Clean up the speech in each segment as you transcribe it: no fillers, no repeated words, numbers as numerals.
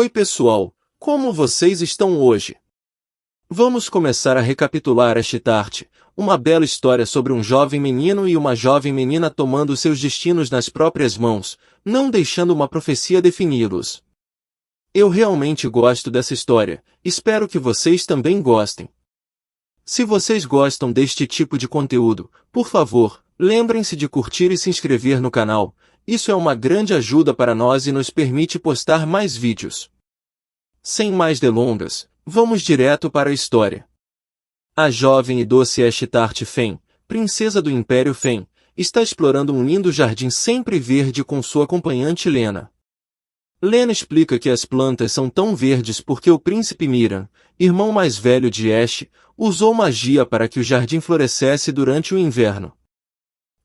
Oi pessoal, como vocês estão hoje? Vamos começar a recapitular Ashtart, uma bela história sobre um jovem menino e uma jovem menina tomando seus destinos nas próprias mãos, não deixando uma profecia defini-los. Eu realmente gosto dessa história, espero que vocês também gostem. Se vocês gostam deste tipo de conteúdo, por favor, lembrem-se de curtir e se inscrever no canal, isso é uma grande ajuda para nós e nos permite postar mais vídeos. Sem mais delongas, vamos direto para a história. A jovem e doce Ashtart Fen, princesa do Império Fen, está explorando um lindo jardim sempre verde com sua acompanhante Lena. Lena explica que as plantas são tão verdes porque o príncipe Miran, irmão mais velho de Ash, usou magia para que o jardim florescesse durante o inverno.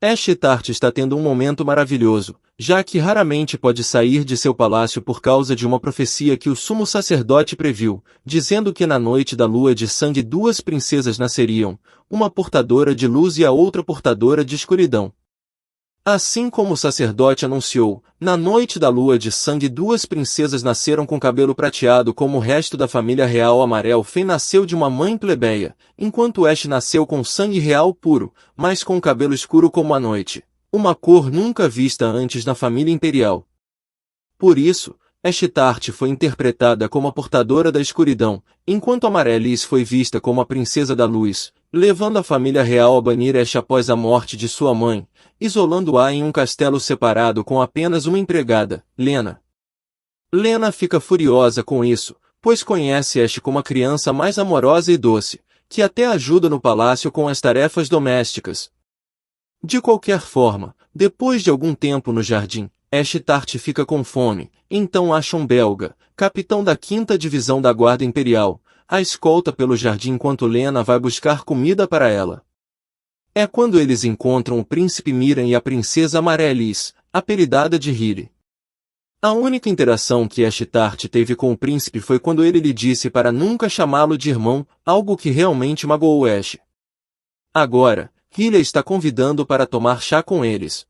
Ashtart está tendo um momento maravilhoso, já que raramente pode sair de seu palácio por causa de uma profecia que o sumo sacerdote previu, dizendo que na noite da lua de sangue duas princesas nasceriam, uma portadora de luz e a outra portadora de escuridão. Assim como o sacerdote anunciou, na noite da lua de sangue duas princesas nasceram com cabelo prateado como o resto da família real. Amarel Fen nasceu de uma mãe plebeia, enquanto Ash nasceu com sangue real puro, mas com cabelo escuro como a noite, uma cor nunca vista antes na família imperial. Por isso, Ashtart foi interpretada como a portadora da escuridão, enquanto Amaryllis foi vista como a princesa da luz, levando a família real a banir Ash após a morte de sua mãe, isolando-a em um castelo separado com apenas uma empregada, Lena. Lena fica furiosa com isso, pois conhece Ash como a criança mais amorosa e doce, que até ajuda no palácio com as tarefas domésticas. De qualquer forma, depois de algum tempo no jardim, Ashtart fica com fome, então acha um belga, capitão da 5ª Divisão da Guarda Imperial, a escolta pelo jardim enquanto Lena vai buscar comida para ela. É quando eles encontram o príncipe Miran e a princesa Amaryllis, apelidada de Hyli. A única interação que Ashtart teve com o príncipe foi quando ele lhe disse para nunca chamá-lo de irmão, algo que realmente magoou Ash. Agora, Hyli está convidando para tomar chá com eles.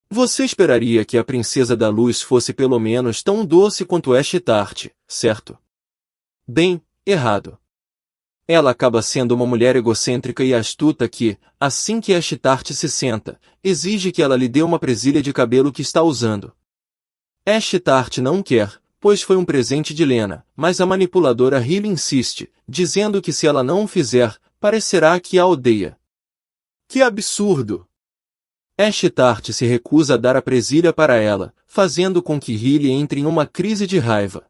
Você esperaria que a princesa da luz fosse pelo menos tão doce quanto Ashtart, certo? Bem, errado. Ela acaba sendo uma mulher egocêntrica e astuta que, assim que Ashtart se senta, exige que ela lhe dê uma presilha de cabelo que está usando. Ashtart não quer, pois foi um presente de Lena, mas a manipuladora Hyli insiste, dizendo que se ela não o fizer, parecerá que a odeia. Que absurdo! Ashtart se recusa a dar a presilha para ela, fazendo com que Hyli entre em uma crise de raiva.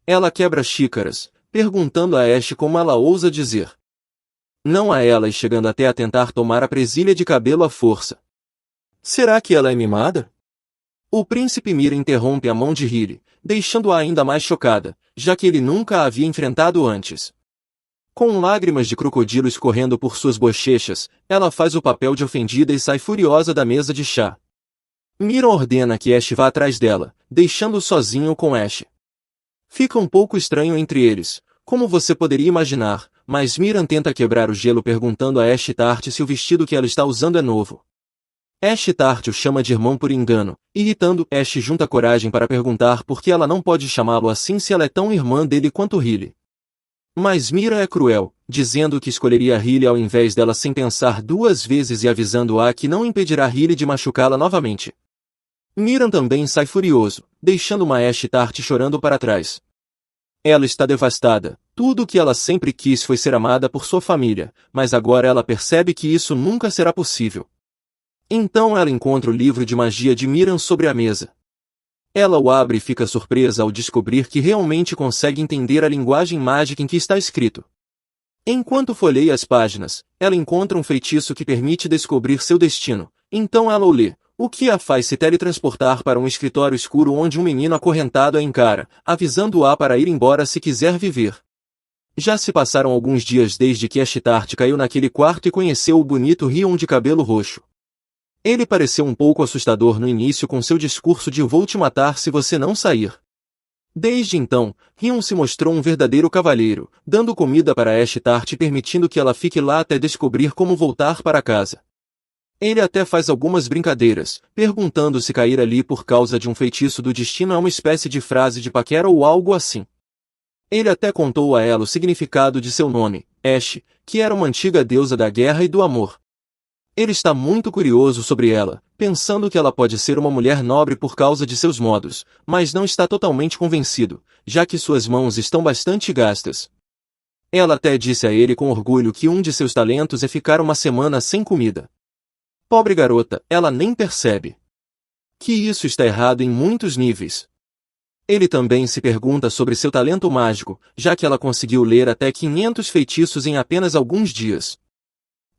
Ela quebra xícaras, perguntando a Ash como ela ousa dizer não a ela e chegando até a tentar tomar a presilha de cabelo à força. Será que ela é mimada? O príncipe Miran interrompe a mão de Hyli, deixando-a ainda mais chocada, já que ele nunca a havia enfrentado antes. Com lágrimas de crocodilo escorrendo por suas bochechas, ela faz o papel de ofendida e sai furiosa da mesa de chá. Miran ordena que Ash vá atrás dela, deixando-o sozinho com Ash. Fica um pouco estranho entre eles, como você poderia imaginar, mas Miran tenta quebrar o gelo perguntando a Ashtart se o vestido que ela está usando é novo. Ashtart o chama de irmão por engano, irritando Ash junta coragem para perguntar por que ela não pode chamá-lo assim se ela é tão irmã dele quanto Hyli. Mas Miran é cruel, dizendo que escolheria Hyli ao invés dela sem pensar duas vezes e avisando-a que não impedirá Hyli de machucá-la novamente. Miran também sai furioso, deixando uma Ashtart chorando para trás. Ela está devastada, tudo o que ela sempre quis foi ser amada por sua família, mas agora ela percebe que isso nunca será possível. Então ela encontra o livro de magia de Miran sobre a mesa. Ela o abre e fica surpresa ao descobrir que realmente consegue entender a linguagem mágica em que está escrito. Enquanto folheia as páginas, ela encontra um feitiço que permite descobrir seu destino, então ela o lê, o que a faz se teletransportar para um escritório escuro onde um menino acorrentado a encara, avisando-a para ir embora se quiser viver. Já se passaram alguns dias desde que Ashtart caiu naquele quarto e conheceu o bonito Rion de cabelo roxo. Ele pareceu um pouco assustador no início com seu discurso de "eu vou te matar se você não sair". Desde então, Rion se mostrou um verdadeiro cavalheiro, dando comida para Ashtart e permitindo que ela fique lá até descobrir como voltar para casa. Ele até faz algumas brincadeiras, perguntando se cair ali por causa de um feitiço do destino é uma espécie de frase de paquera ou algo assim. Ele até contou a ela o significado de seu nome, Ash, que era uma antiga deusa da guerra e do amor. Ele está muito curioso sobre ela, pensando que ela pode ser uma mulher nobre por causa de seus modos, mas não está totalmente convencido, já que suas mãos estão bastante gastas. Ela até disse a ele com orgulho que um de seus talentos é ficar uma semana sem comida. Pobre garota, ela nem percebe que isso está errado em muitos níveis. Ele também se pergunta sobre seu talento mágico, já que ela conseguiu ler até 500 feitiços em apenas alguns dias.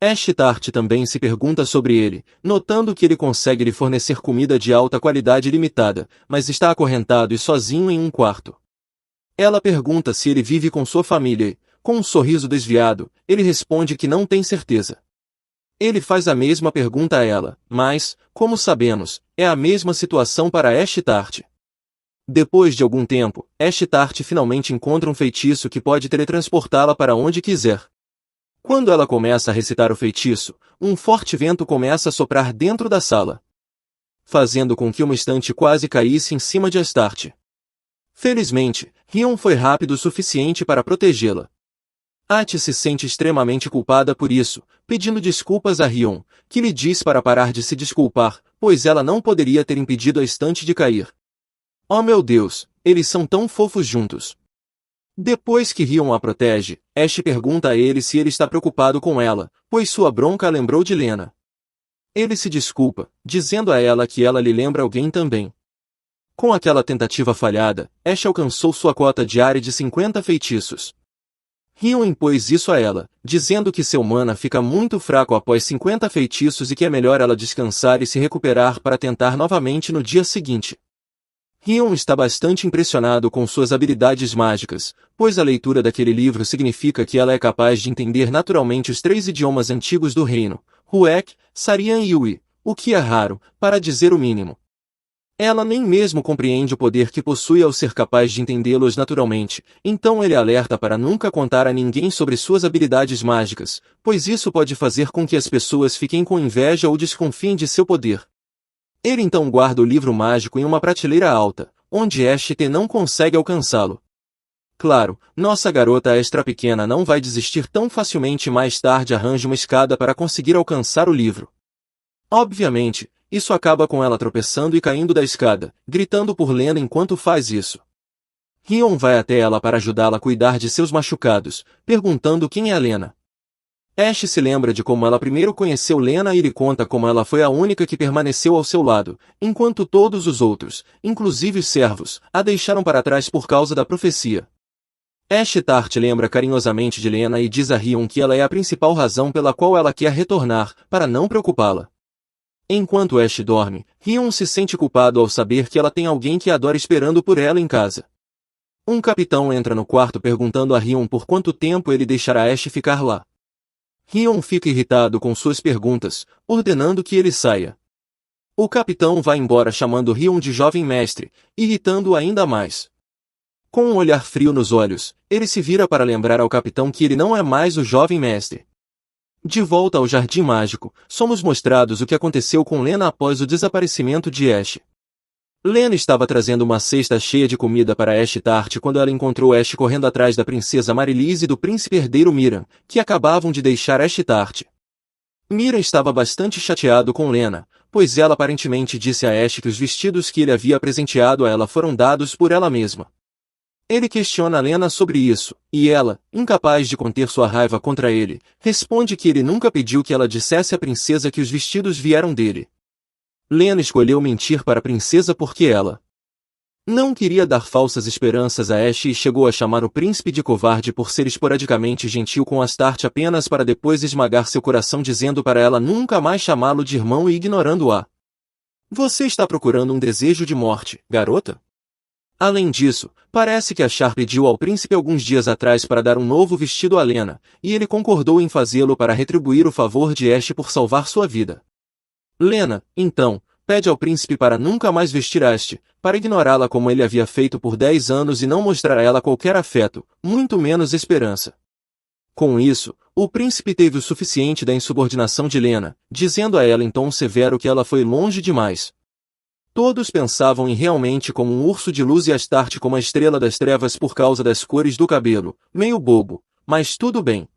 Ash Tart também se pergunta sobre ele, notando que ele consegue lhe fornecer comida de alta qualidade limitada, mas está acorrentado e sozinho em um quarto. Ela pergunta se ele vive com sua família e, com um sorriso desviado, ele responde que não tem certeza. Ele faz a mesma pergunta a ela, mas, como sabemos, é a mesma situação para Ash Tart. Depois de algum tempo, Ash Tart finalmente encontra um feitiço que pode teletransportá-la para onde quiser. Quando ela começa a recitar o feitiço, um forte vento começa a soprar dentro da sala, fazendo com que uma estante quase caísse em cima de Astarte. Felizmente, Rion foi rápido o suficiente para protegê-la. Ati se sente extremamente culpada por isso, pedindo desculpas a Rion, que lhe diz para parar de se desculpar, pois ela não poderia ter impedido a estante de cair. Oh meu Deus, eles são tão fofos juntos. Depois que Rion a protege, Ash pergunta a ele se ele está preocupado com ela, pois sua bronca a lembrou de Lena. Ele se desculpa, dizendo a ela que ela lhe lembra alguém também. Com aquela tentativa falhada, Ash alcançou sua cota diária de 50 feitiços. Rion impôs isso a ela, dizendo que seu mana fica muito fraco após 50 feitiços e que é melhor ela descansar e se recuperar para tentar novamente no dia seguinte. Rion está bastante impressionado com suas habilidades mágicas, pois a leitura daquele livro significa que ela é capaz de entender naturalmente os 3 idiomas antigos do reino, Ruek, Sarian e Yui, o que é raro, para dizer o mínimo. Ela nem mesmo compreende o poder que possui ao ser capaz de entendê-los naturalmente, então ele alerta para nunca contar a ninguém sobre suas habilidades mágicas, pois isso pode fazer com que as pessoas fiquem com inveja ou desconfiem de seu poder. Ele então guarda o livro mágico em uma prateleira alta, onde Ashton não consegue alcançá-lo. Claro, nossa garota extra pequena não vai desistir tão facilmente e mais tarde arranja uma escada para conseguir alcançar o livro. Obviamente, isso acaba com ela tropeçando e caindo da escada, gritando por Lena enquanto faz isso. Rion vai até ela para ajudá-la a cuidar de seus machucados, perguntando quem é a Lena. Ash se lembra de como ela primeiro conheceu Lena e lhe conta como ela foi a única que permaneceu ao seu lado, enquanto todos os outros, inclusive os servos, a deixaram para trás por causa da profecia. Ash Tart lembra carinhosamente de Lena e diz a Rion que ela é a principal razão pela qual ela quer retornar, para não preocupá-la. Enquanto Ash dorme, Rion se sente culpado ao saber que ela tem alguém que a adora esperando por ela em casa. Um capitão entra no quarto perguntando a Rion por quanto tempo ele deixará Ash ficar lá. Rion fica irritado com suas perguntas, ordenando que ele saia. O capitão vai embora chamando Rion de jovem mestre, irritando-o ainda mais. Com um olhar frio nos olhos, ele se vira para lembrar ao capitão que ele não é mais o jovem mestre. De volta ao Jardim Mágico, somos mostrados o que aconteceu com Lena após o desaparecimento de Ash. Lena estava trazendo uma cesta cheia de comida para Ash Tart quando ela encontrou Ash correndo atrás da princesa Marilise e do príncipe herdeiro Miran, que acabavam de deixar Ash Tart. Miran estava bastante chateado com Lena, pois ela aparentemente disse a Ash que os vestidos que ele havia presenteado a ela foram dados por ela mesma. Ele questiona Lena sobre isso, e ela, incapaz de conter sua raiva contra ele, responde que ele nunca pediu que ela dissesse à princesa que os vestidos vieram dele. Lena escolheu mentir para a princesa porque ela não queria dar falsas esperanças a Ash e chegou a chamar o príncipe de covarde por ser esporadicamente gentil com Astarte apenas para depois esmagar seu coração dizendo para ela nunca mais chamá-lo de irmão e ignorando-a. Você está procurando um desejo de morte, garota? Além disso, parece que a Char pediu ao príncipe alguns dias atrás para dar um novo vestido a Lena, e ele concordou em fazê-lo para retribuir o favor de Ash por salvar sua vida. Lena, então, pede ao príncipe para nunca mais vestir Ash, para ignorá-la como ele havia feito por 10 anos e não mostrar a ela qualquer afeto, muito menos esperança. Com isso, o príncipe teve o suficiente da insubordinação de Lena, dizendo a ela em tom severo que ela foi longe demais. Todos pensavam em realmente como um urso de luz e Astarte como a estrela das trevas por causa das cores do cabelo, meio bobo, mas tudo bem.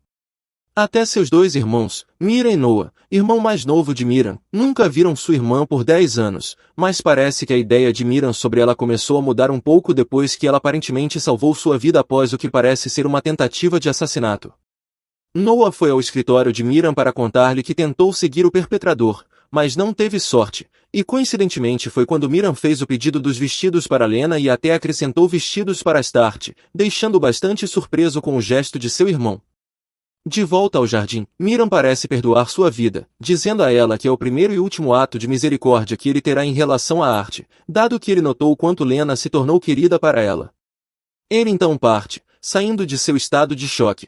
Até seus dois irmãos, Mira e Noah, irmão mais novo de Miriam, nunca viram sua irmã por 10 anos, mas parece que a ideia de Miriam sobre ela começou a mudar um pouco depois que ela aparentemente salvou sua vida após o que parece ser uma tentativa de assassinato. Noah foi ao escritório de Miriam para contar-lhe que tentou seguir o perpetrador, mas não teve sorte, e coincidentemente foi quando Miriam fez o pedido dos vestidos para Lena e até acrescentou vestidos para Astarte, deixando bastante surpreso com o gesto de seu irmão. De volta ao jardim, Miriam parece perdoar sua vida, dizendo a ela que é o primeiro e último ato de misericórdia que ele terá em relação à arte, dado que ele notou o quanto Lena se tornou querida para ela. Ele então parte, saindo de seu estado de choque.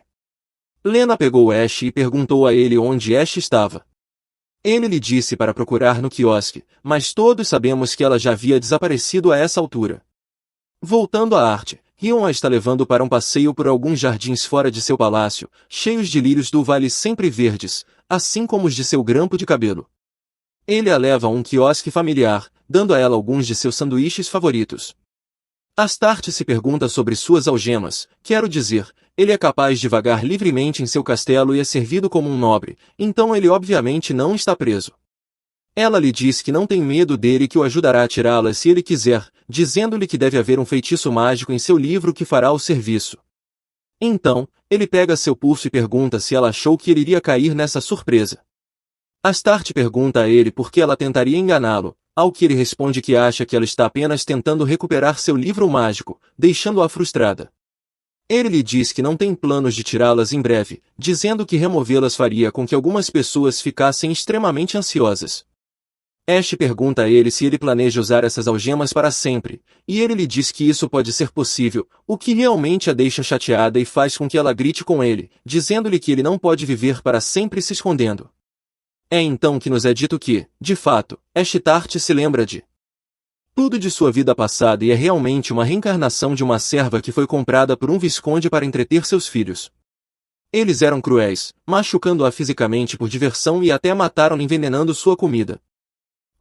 Lena pegou Ash e perguntou a ele onde Ash estava. Ele lhe disse para procurar no quiosque, mas todos sabemos que ela já havia desaparecido a essa altura. Voltando à arte, Rion a está levando para um passeio por alguns jardins fora de seu palácio, cheios de lírios do vale sempre verdes, assim como os de seu grampo de cabelo. Ele a leva a um quiosque familiar, dando a ela alguns de seus sanduíches favoritos. Astarte se pergunta sobre suas algemas, quero dizer, ele é capaz de vagar livremente em seu castelo e é servido como um nobre, então ele obviamente não está preso. Ela lhe diz que não tem medo dele e que o ajudará a tirá-las se ele quiser, dizendo-lhe que deve haver um feitiço mágico em seu livro que fará o serviço. Então, ele pega seu pulso e pergunta se ela achou que ele iria cair nessa surpresa. Astarte pergunta a ele por que ela tentaria enganá-lo, ao que ele responde que acha que ela está apenas tentando recuperar seu livro mágico, deixando-a frustrada. Ele lhe diz que não tem planos de tirá-las em breve, dizendo que removê-las faria com que algumas pessoas ficassem extremamente ansiosas. Ash pergunta a ele se ele planeja usar essas algemas para sempre, e ele lhe diz que isso pode ser possível, o que realmente a deixa chateada e faz com que ela grite com ele, dizendo-lhe que ele não pode viver para sempre se escondendo. É então que nos é dito que, de fato, Astarte se lembra de tudo de sua vida passada e é realmente uma reencarnação de uma serva que foi comprada por um visconde para entreter seus filhos. Eles eram cruéis, machucando-a fisicamente por diversão e até mataram-na envenenando sua comida.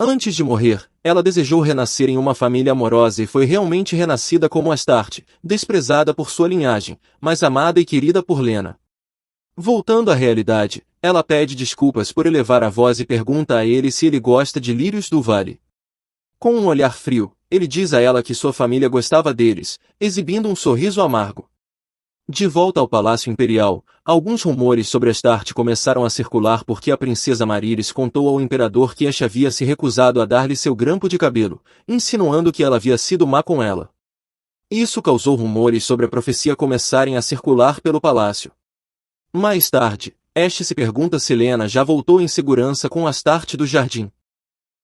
Antes de morrer, ela desejou renascer em uma família amorosa e foi realmente renascida como Astarte, desprezada por sua linhagem, mas amada e querida por Lena. Voltando à realidade, ela pede desculpas por elevar a voz e pergunta a ele se ele gosta de lírios do vale. Com um olhar frio, ele diz a ela que sua família gostava deles, exibindo um sorriso amargo. De volta ao Palácio Imperial, alguns rumores sobre Astarte começaram a circular porque a princesa Mariris contou ao imperador que Ash havia se recusado a dar-lhe seu grampo de cabelo, insinuando que ela havia sido má com ela. Isso causou rumores sobre a profecia começarem a circular pelo palácio. Mais tarde, Ash se pergunta se Lena já voltou em segurança com Astarte do jardim.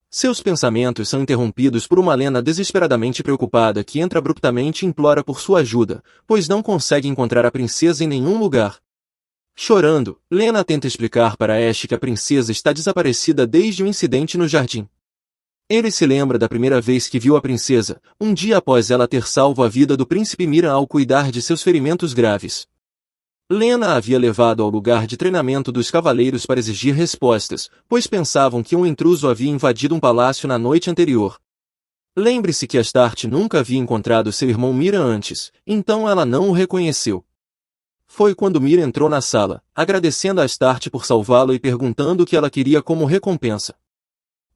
Seus pensamentos são interrompidos por uma Lena desesperadamente preocupada que entra abruptamente e implora por sua ajuda, pois não consegue encontrar a princesa em nenhum lugar. Chorando, Lena tenta explicar para Ash que a princesa está desaparecida desde o incidente no jardim. Ele se lembra da primeira vez que viu a princesa, um dia após ela ter salvo a vida do príncipe Mira ao cuidar de seus ferimentos graves. Lena a havia levado ao lugar de treinamento dos cavaleiros para exigir respostas, pois pensavam que um intruso havia invadido um palácio na noite anterior. Lembre-se que Astarte nunca havia encontrado seu irmão Mira antes, então ela não o reconheceu. Foi quando Mira entrou na sala, agradecendo a Astarte por salvá-lo e perguntando o que ela queria como recompensa.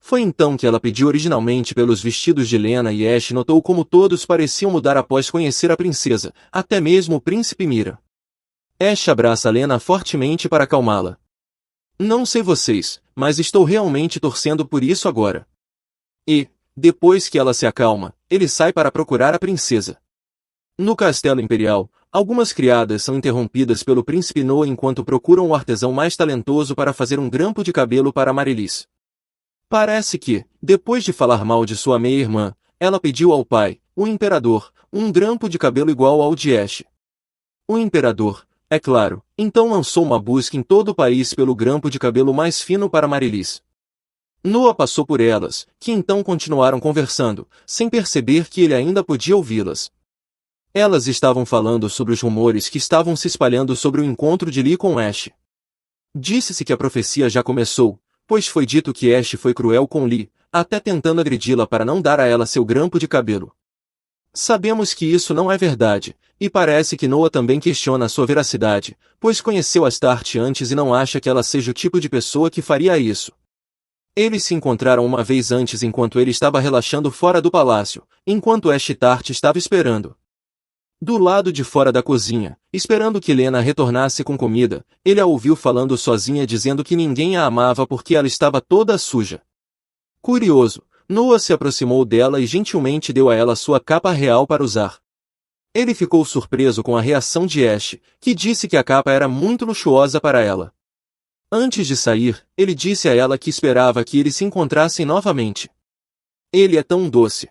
Foi então que ela pediu originalmente pelos vestidos de Lena e Ash notou como todos pareciam mudar após conhecer a princesa, até mesmo o príncipe Mira. Ash abraça Lena fortemente para acalmá-la. Não sei vocês, mas estou realmente torcendo por isso agora. E, depois que ela se acalma, ele sai para procurar a princesa. No castelo imperial, algumas criadas são interrompidas pelo príncipe Noah enquanto procuram o artesão mais talentoso para fazer um grampo de cabelo para Marilis. Parece que, depois de falar mal de sua meia-irmã, ela pediu ao pai, o imperador, um grampo de cabelo igual ao de Ash. O imperador, é claro, então lançou uma busca em todo o país pelo grampo de cabelo mais fino para Marilis. Noah passou por elas, que então continuaram conversando, sem perceber que ele ainda podia ouvi-las. Elas estavam falando sobre os rumores que estavam se espalhando sobre o encontro de Lee com Ash. Disse-se que a profecia já começou, pois foi dito que Ash foi cruel com Lee, até tentando agredi-la para não dar a ela seu grampo de cabelo. Sabemos que isso não é verdade, e parece que Noah também questiona a sua veracidade, pois conheceu Astarte antes e não acha que ela seja o tipo de pessoa que faria isso. Eles se encontraram uma vez antes enquanto ele estava relaxando fora do palácio, enquanto Ash e Tart estava esperando. Do lado de fora da cozinha, esperando que Lena retornasse com comida, ele a ouviu falando sozinha dizendo que ninguém a amava porque ela estava toda suja. Curioso, Noah se aproximou dela e gentilmente deu a ela sua capa real para usar. Ele ficou surpreso com a reação de Ash, que disse que a capa era muito luxuosa para ela. Antes de sair, ele disse a ela que esperava que eles se encontrassem novamente. Ele é tão doce.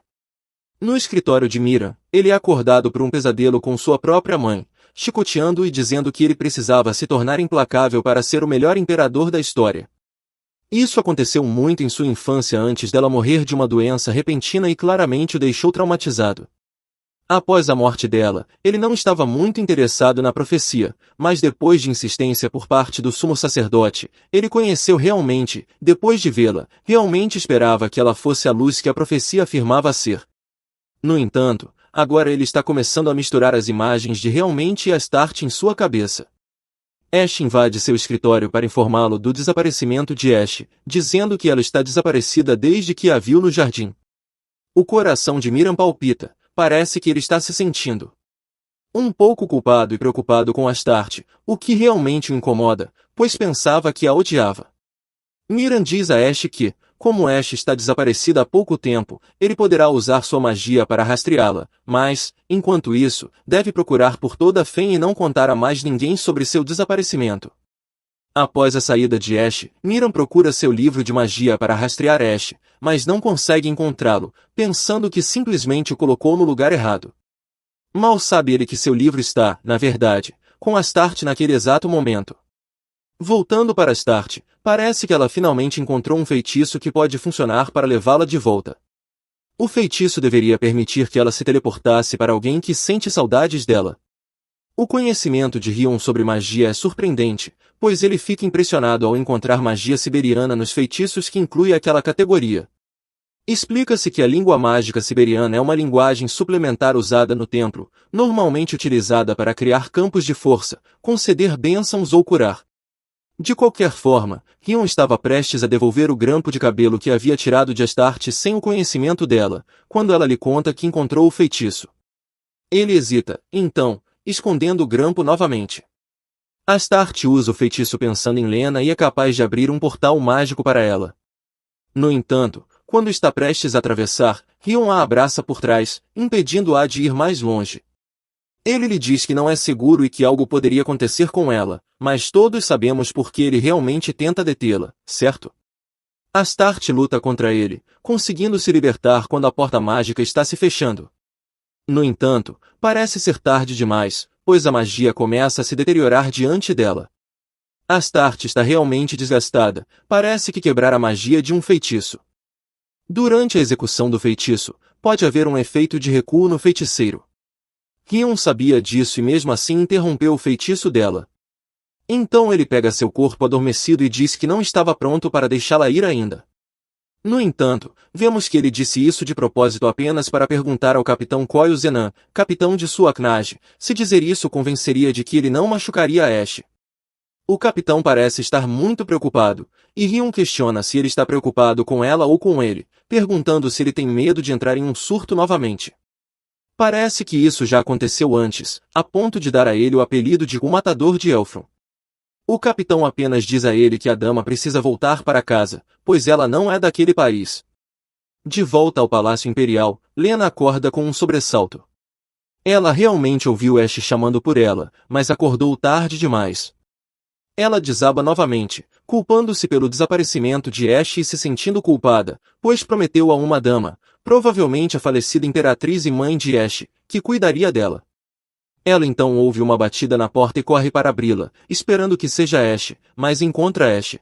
No escritório de Mira, ele é acordado por um pesadelo com sua própria mãe, chicoteando e dizendo que ele precisava se tornar implacável para ser o melhor imperador da história. Isso aconteceu muito em sua infância antes dela morrer de uma doença repentina e claramente o deixou traumatizado. Após a morte dela, ele não estava muito interessado na profecia, mas depois de insistência por parte do sumo sacerdote, ele conheceu realmente, depois de vê-la, realmente esperava que ela fosse a luz que a profecia afirmava ser. No entanto, agora ele está começando a misturar as imagens de realmente e Astarte em sua cabeça. Ash invade seu escritório para informá-lo do desaparecimento de Ash, dizendo que ela está desaparecida desde que a viu no jardim. O coração de Miriam palpita, parece que ele está se sentindo um pouco culpado e preocupado com Astarte, o que realmente o incomoda, pois pensava que a odiava. Miriam diz a Ash que, como Ash está desaparecida há pouco tempo, ele poderá usar sua magia para rastreá-la, mas, enquanto isso, deve procurar por toda a Fen e não contar a mais ninguém sobre seu desaparecimento. Após a saída de Ash, Miriam procura seu livro de magia para rastrear Ash, mas não consegue encontrá-lo, pensando que simplesmente o colocou no lugar errado. Mal sabe ele que seu livro está, na verdade, com Astarte naquele exato momento. Voltando para Astarte, parece que ela finalmente encontrou um feitiço que pode funcionar para levá-la de volta. O feitiço deveria permitir que ela se teleportasse para alguém que sente saudades dela. O conhecimento de Rion sobre magia é surpreendente, pois ele fica impressionado ao encontrar magia siberiana nos feitiços que inclui aquela categoria. Explica-se que a língua mágica siberiana é uma linguagem suplementar usada no templo, normalmente utilizada para criar campos de força, conceder bênçãos ou curar. De qualquer forma, Rion estava prestes a devolver o grampo de cabelo que havia tirado de Astarte sem o conhecimento dela, quando ela lhe conta que encontrou o feitiço. Ele hesita, então, escondendo o grampo novamente. Astarte usa o feitiço pensando em Lena e é capaz de abrir um portal mágico para ela. No entanto, quando está prestes a atravessar, Rion a abraça por trás, impedindo-a de ir mais longe. Ele lhe diz que não é seguro e que algo poderia acontecer com ela, mas todos sabemos por que ele realmente tenta detê-la, certo? Astarte luta contra ele, conseguindo se libertar quando a porta mágica está se fechando. No entanto, parece ser tarde demais, pois a magia começa a se deteriorar diante dela. Astarte está realmente desgastada, parece que quebrar a magia de um feitiço. Durante a execução do feitiço, pode haver um efeito de recuo no feiticeiro. Rion sabia disso e mesmo assim interrompeu o feitiço dela. Então ele pega seu corpo adormecido e diz que não estava pronto para deixá-la ir ainda. No entanto, vemos que ele disse isso de propósito apenas para perguntar ao capitão Koyo Zenan, capitão de sua Knage, se dizer isso o convenceria de que ele não machucaria Ash. O capitão parece estar muito preocupado, e Rion questiona se ele está preocupado com ela ou com ele, perguntando se ele tem medo de entrar em um surto novamente. Parece que isso já aconteceu antes, a ponto de dar a ele o apelido de o Matador de Elfron. O capitão apenas diz a ele que a dama precisa voltar para casa, pois ela não é daquele país. De volta ao Palácio Imperial, Lena acorda com um sobressalto. Ela realmente ouviu Ash chamando por ela, mas acordou tarde demais. Ela desaba novamente, culpando-se pelo desaparecimento de Ash e se sentindo culpada, pois prometeu a uma dama, provavelmente a falecida imperatriz e mãe de Ash, que cuidaria dela. Ela então ouve uma batida na porta e corre para abri-la, esperando que seja Ash, mas encontra Ash.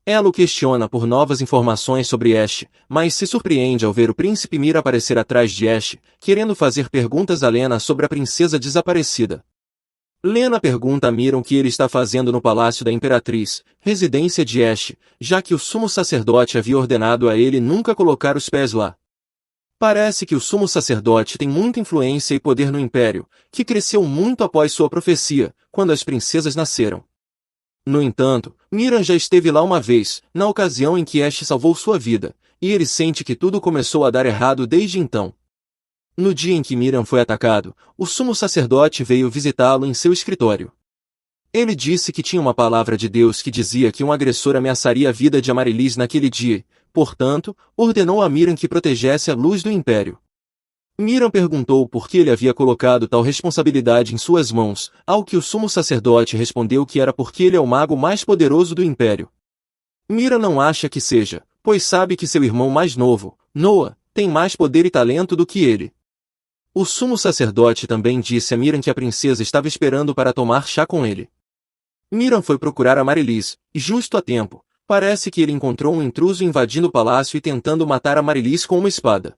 Ela o questiona por novas informações sobre Ash, mas se surpreende ao ver o príncipe Mira aparecer atrás de Ash, querendo fazer perguntas a Lena sobre a princesa desaparecida. Lena pergunta a Mira o que ele está fazendo no palácio da Imperatriz, residência de Ash, já que o sumo sacerdote havia ordenado a ele nunca colocar os pés lá. Parece que o sumo sacerdote tem muita influência e poder no Império, que cresceu muito após sua profecia, quando as princesas nasceram. No entanto, Mira já esteve lá uma vez, na ocasião em que Ash salvou sua vida, e ele sente que tudo começou a dar errado desde então. No dia em que Mira foi atacado, o sumo sacerdote veio visitá-lo em seu escritório. Ele disse que tinha uma palavra de Deus que dizia que um agressor ameaçaria a vida de Amaryllis naquele dia, portanto, ordenou a Mira que protegesse a luz do Império. Mira perguntou por que ele havia colocado tal responsabilidade em suas mãos, ao que o sumo sacerdote respondeu que era porque ele é o mago mais poderoso do Império. Mira não acha que seja, pois sabe que seu irmão mais novo, Noah, tem mais poder e talento do que ele. O sumo sacerdote também disse a Mira que a princesa estava esperando para tomar chá com ele. Mira foi procurar Amaryllis, e justo a tempo, parece que ele encontrou um intruso invadindo o palácio e tentando matar Amaryllis com uma espada.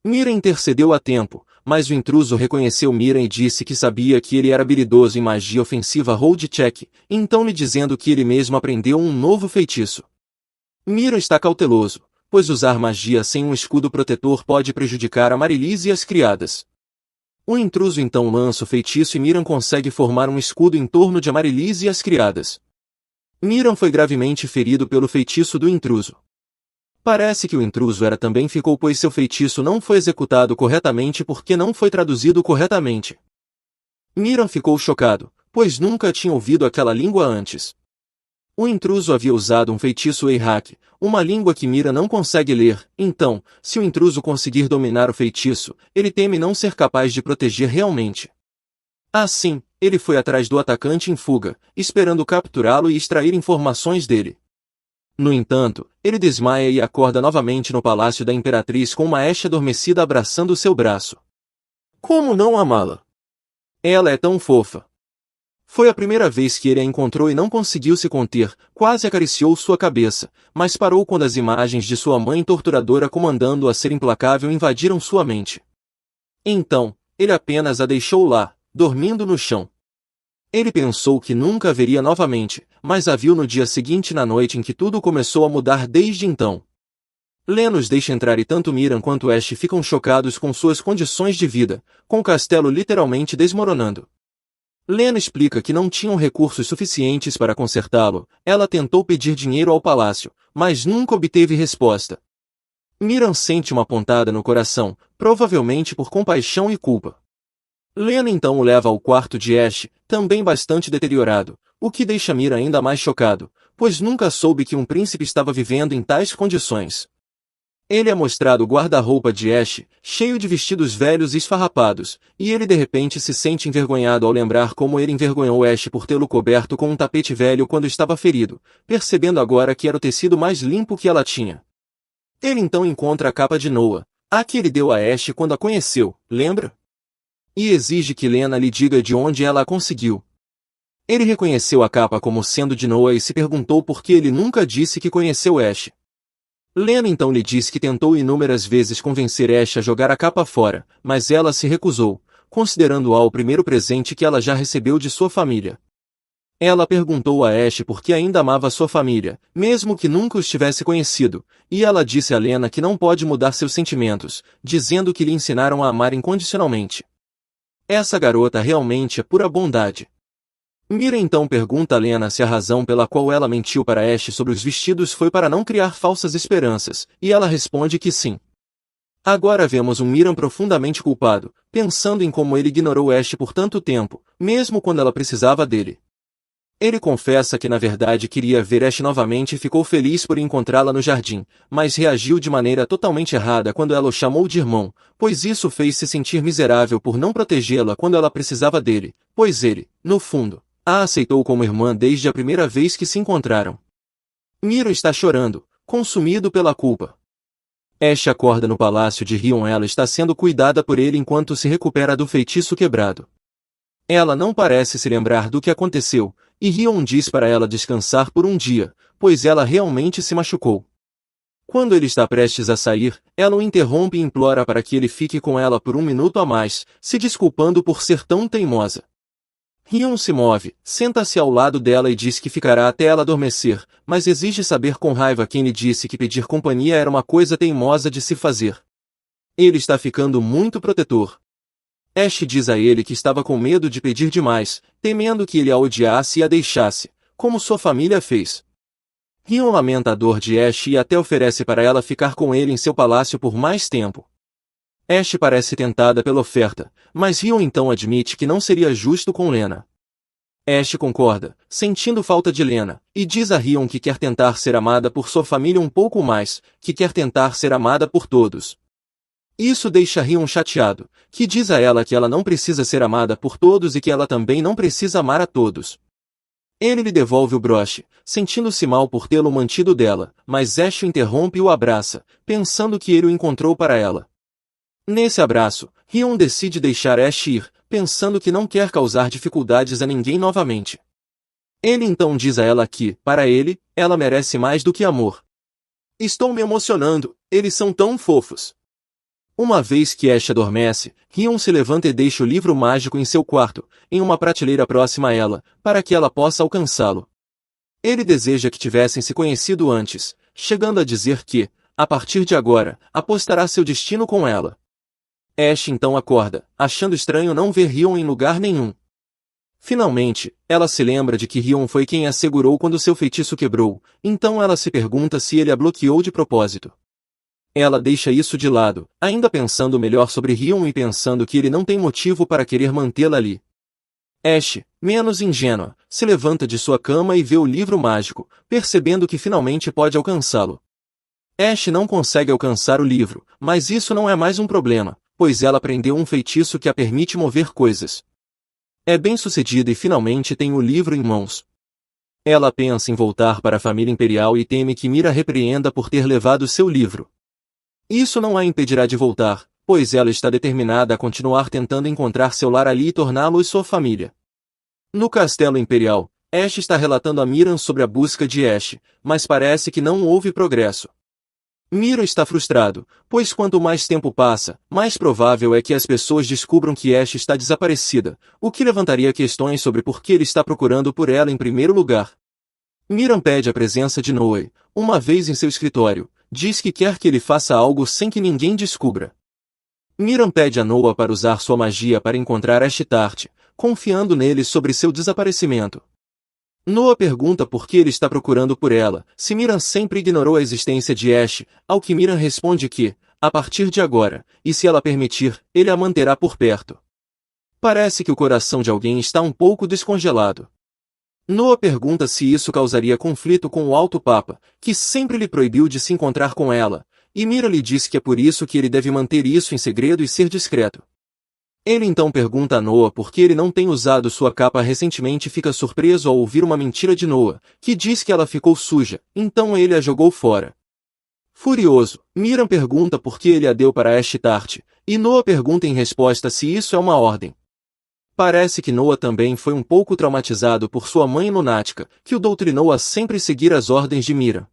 Mira intercedeu a tempo, mas o intruso reconheceu Mira e disse que sabia que ele era habilidoso em magia ofensiva hold check, então lhe dizendo que ele mesmo aprendeu um novo feitiço. Mira está cauteloso, pois usar magia sem um escudo protetor pode prejudicar Amaryllis e as criadas. O intruso então lança o feitiço e Mira consegue formar um escudo em torno de Amaryllis e as criadas. Mira foi gravemente ferido pelo feitiço do intruso. Parece que o intruso também ficou pois seu feitiço não foi executado corretamente porque não foi traduzido corretamente. Mira ficou chocado, pois nunca tinha ouvido aquela língua antes. O intruso havia usado um feitiço Eihak, uma língua que Mira não consegue ler, então, se o intruso conseguir dominar o feitiço, ele teme não ser capaz de proteger realmente. Assim, ele foi atrás do atacante em fuga, esperando capturá-lo e extrair informações dele. No entanto, ele desmaia e acorda novamente no palácio da Imperatriz com uma Ash adormecida abraçando seu braço. Como não amá-la? Ela é tão fofa. Foi a primeira vez que ele a encontrou e não conseguiu se conter, quase acariciou sua cabeça, mas parou quando as imagens de sua mãe torturadora comandando-o a ser implacável invadiram sua mente. Então, ele apenas a deixou lá, dormindo no chão. Ele pensou que nunca a veria novamente, mas a viu no dia seguinte na noite em que tudo começou a mudar desde então. Lena os deixa entrar e tanto Mira quanto Ash ficam chocados com suas condições de vida, com o castelo literalmente desmoronando. Lena explica que não tinham recursos suficientes para consertá-lo, ela tentou pedir dinheiro ao palácio, mas nunca obteve resposta. Mira sente uma pontada no coração, provavelmente por compaixão e culpa. Lena então o leva ao quarto de Ash, também bastante deteriorado, o que deixa Mira ainda mais chocado, pois nunca soube que um príncipe estava vivendo em tais condições. Ele é mostrado o guarda-roupa de Ash, cheio de vestidos velhos e esfarrapados, e ele de repente se sente envergonhado ao lembrar como ele envergonhou Ash por tê-lo coberto com um tapete velho quando estava ferido, percebendo agora que era o tecido mais limpo que ela tinha. Ele então encontra a capa de Noah, a que ele deu a Ash quando a conheceu, lembra? E exige que Lena lhe diga de onde ela a conseguiu. Ele reconheceu a capa como sendo de Noah e se perguntou por que ele nunca disse que conheceu Ash. Lena então lhe disse que tentou inúmeras vezes convencer Ash a jogar a capa fora, mas ela se recusou, considerando-a o primeiro presente que ela já recebeu de sua família. Ela perguntou a Ash por que ainda amava sua família, mesmo que nunca os tivesse conhecido, e ela disse a Lena que não pode mudar seus sentimentos, dizendo que lhe ensinaram a amar incondicionalmente. Essa garota realmente é pura bondade. Mira então pergunta a Lena se a razão pela qual ela mentiu para Ash sobre os vestidos foi para não criar falsas esperanças, e ela responde que sim. Agora vemos um Mira profundamente culpado, pensando em como ele ignorou Ash por tanto tempo, mesmo quando ela precisava dele. Ele confessa que na verdade queria ver Ash novamente e ficou feliz por encontrá-la no jardim, mas reagiu de maneira totalmente errada quando ela o chamou de irmão, pois isso fez se sentir miserável por não protegê-la quando ela precisava dele, pois ele, no fundo, a aceitou como irmã desde a primeira vez que se encontraram. Mira está chorando, consumido pela culpa. Ash acorda no palácio de Rion. Ela está sendo cuidada por ele enquanto se recupera do feitiço quebrado. Ela não parece se lembrar do que aconteceu, e Rion diz para ela descansar por um dia, pois ela realmente se machucou. Quando ele está prestes a sair, ela o interrompe e implora para que ele fique com ela por um minuto a mais, se desculpando por ser tão teimosa. Rion se move, senta-se ao lado dela e diz que ficará até ela adormecer, mas exige saber com raiva quem lhe disse que pedir companhia era uma coisa teimosa de se fazer. Ele está ficando muito protetor. Ash diz a ele que estava com medo de pedir demais, temendo que ele a odiasse e a deixasse, como sua família fez. Rion lamenta a dor de Ash e até oferece para ela ficar com ele em seu palácio por mais tempo. Ash parece tentada pela oferta, mas Rion então admite que não seria justo com Lena. Ash concorda, sentindo falta de Lena, e diz a Rion que quer tentar ser amada por sua família um pouco mais, que quer tentar ser amada por todos. Isso deixa Rion chateado, que diz a ela que ela não precisa ser amada por todos e que ela também não precisa amar a todos. Ele lhe devolve o broche, sentindo-se mal por tê-lo mantido dela, mas Ash o interrompe e o abraça, pensando que ele o encontrou para ela. Nesse abraço, Rion decide deixar Ash ir, pensando que não quer causar dificuldades a ninguém novamente. Ele então diz a ela que, para ele, ela merece mais do que amor. Estou me emocionando, eles são tão fofos. Uma vez que Ash adormece, Rion se levanta e deixa o livro mágico em seu quarto, em uma prateleira próxima a ela, para que ela possa alcançá-lo. Ele deseja que tivessem se conhecido antes, chegando a dizer que, a partir de agora, apostará seu destino com ela. Ash então acorda, achando estranho não ver Rion em lugar nenhum. Finalmente, ela se lembra de que Rion foi quem a segurou quando seu feitiço quebrou, então ela se pergunta se ele a bloqueou de propósito. Ela deixa isso de lado, ainda pensando melhor sobre Rion e pensando que ele não tem motivo para querer mantê-la ali. Ash, menos ingênua, se levanta de sua cama e vê o livro mágico, percebendo que finalmente pode alcançá-lo. Ash não consegue alcançar o livro, mas isso não é mais um problema, pois ela aprendeu um feitiço que a permite mover coisas. É bem-sucedida e finalmente tem o livro em mãos. Ela pensa em voltar para a família imperial e teme que Mira repreenda por ter levado seu livro. Isso não a impedirá de voltar, pois ela está determinada a continuar tentando encontrar seu lar ali e torná-lo sua família. No Castelo Imperial, Ash está relatando a Miriam sobre a busca de Ash, mas parece que não houve progresso. Miriam está frustrado, pois quanto mais tempo passa, mais provável é que as pessoas descubram que Ash está desaparecida, o que levantaria questões sobre por que ele está procurando por ela em primeiro lugar. Miriam pede a presença de Noe, uma vez em seu escritório, diz que quer que ele faça algo sem que ninguém descubra. Miriam pede a Noah para usar sua magia para encontrar Ashtart, confiando nele sobre seu desaparecimento. Noah pergunta por que ele está procurando por ela, se Miriam sempre ignorou a existência de Ash, ao que Miriam responde que, a partir de agora, e se ela permitir, ele a manterá por perto. Parece que o coração de alguém está um pouco descongelado. Noah pergunta se isso causaria conflito com o Alto Papa, que sempre lhe proibiu de se encontrar com ela, e Mira lhe diz que é por isso que ele deve manter isso em segredo e ser discreto. Ele então pergunta a Noah por que ele não tem usado sua capa recentemente e fica surpreso ao ouvir uma mentira de Noah, que diz que ela ficou suja, então ele a jogou fora. Furioso, Miriam pergunta por que ele a deu para Ashtart, e Noah pergunta em resposta se isso é uma ordem. Parece que Noah também foi um pouco traumatizado por sua mãe lunática, que o doutrinou a sempre seguir as ordens de Miriam.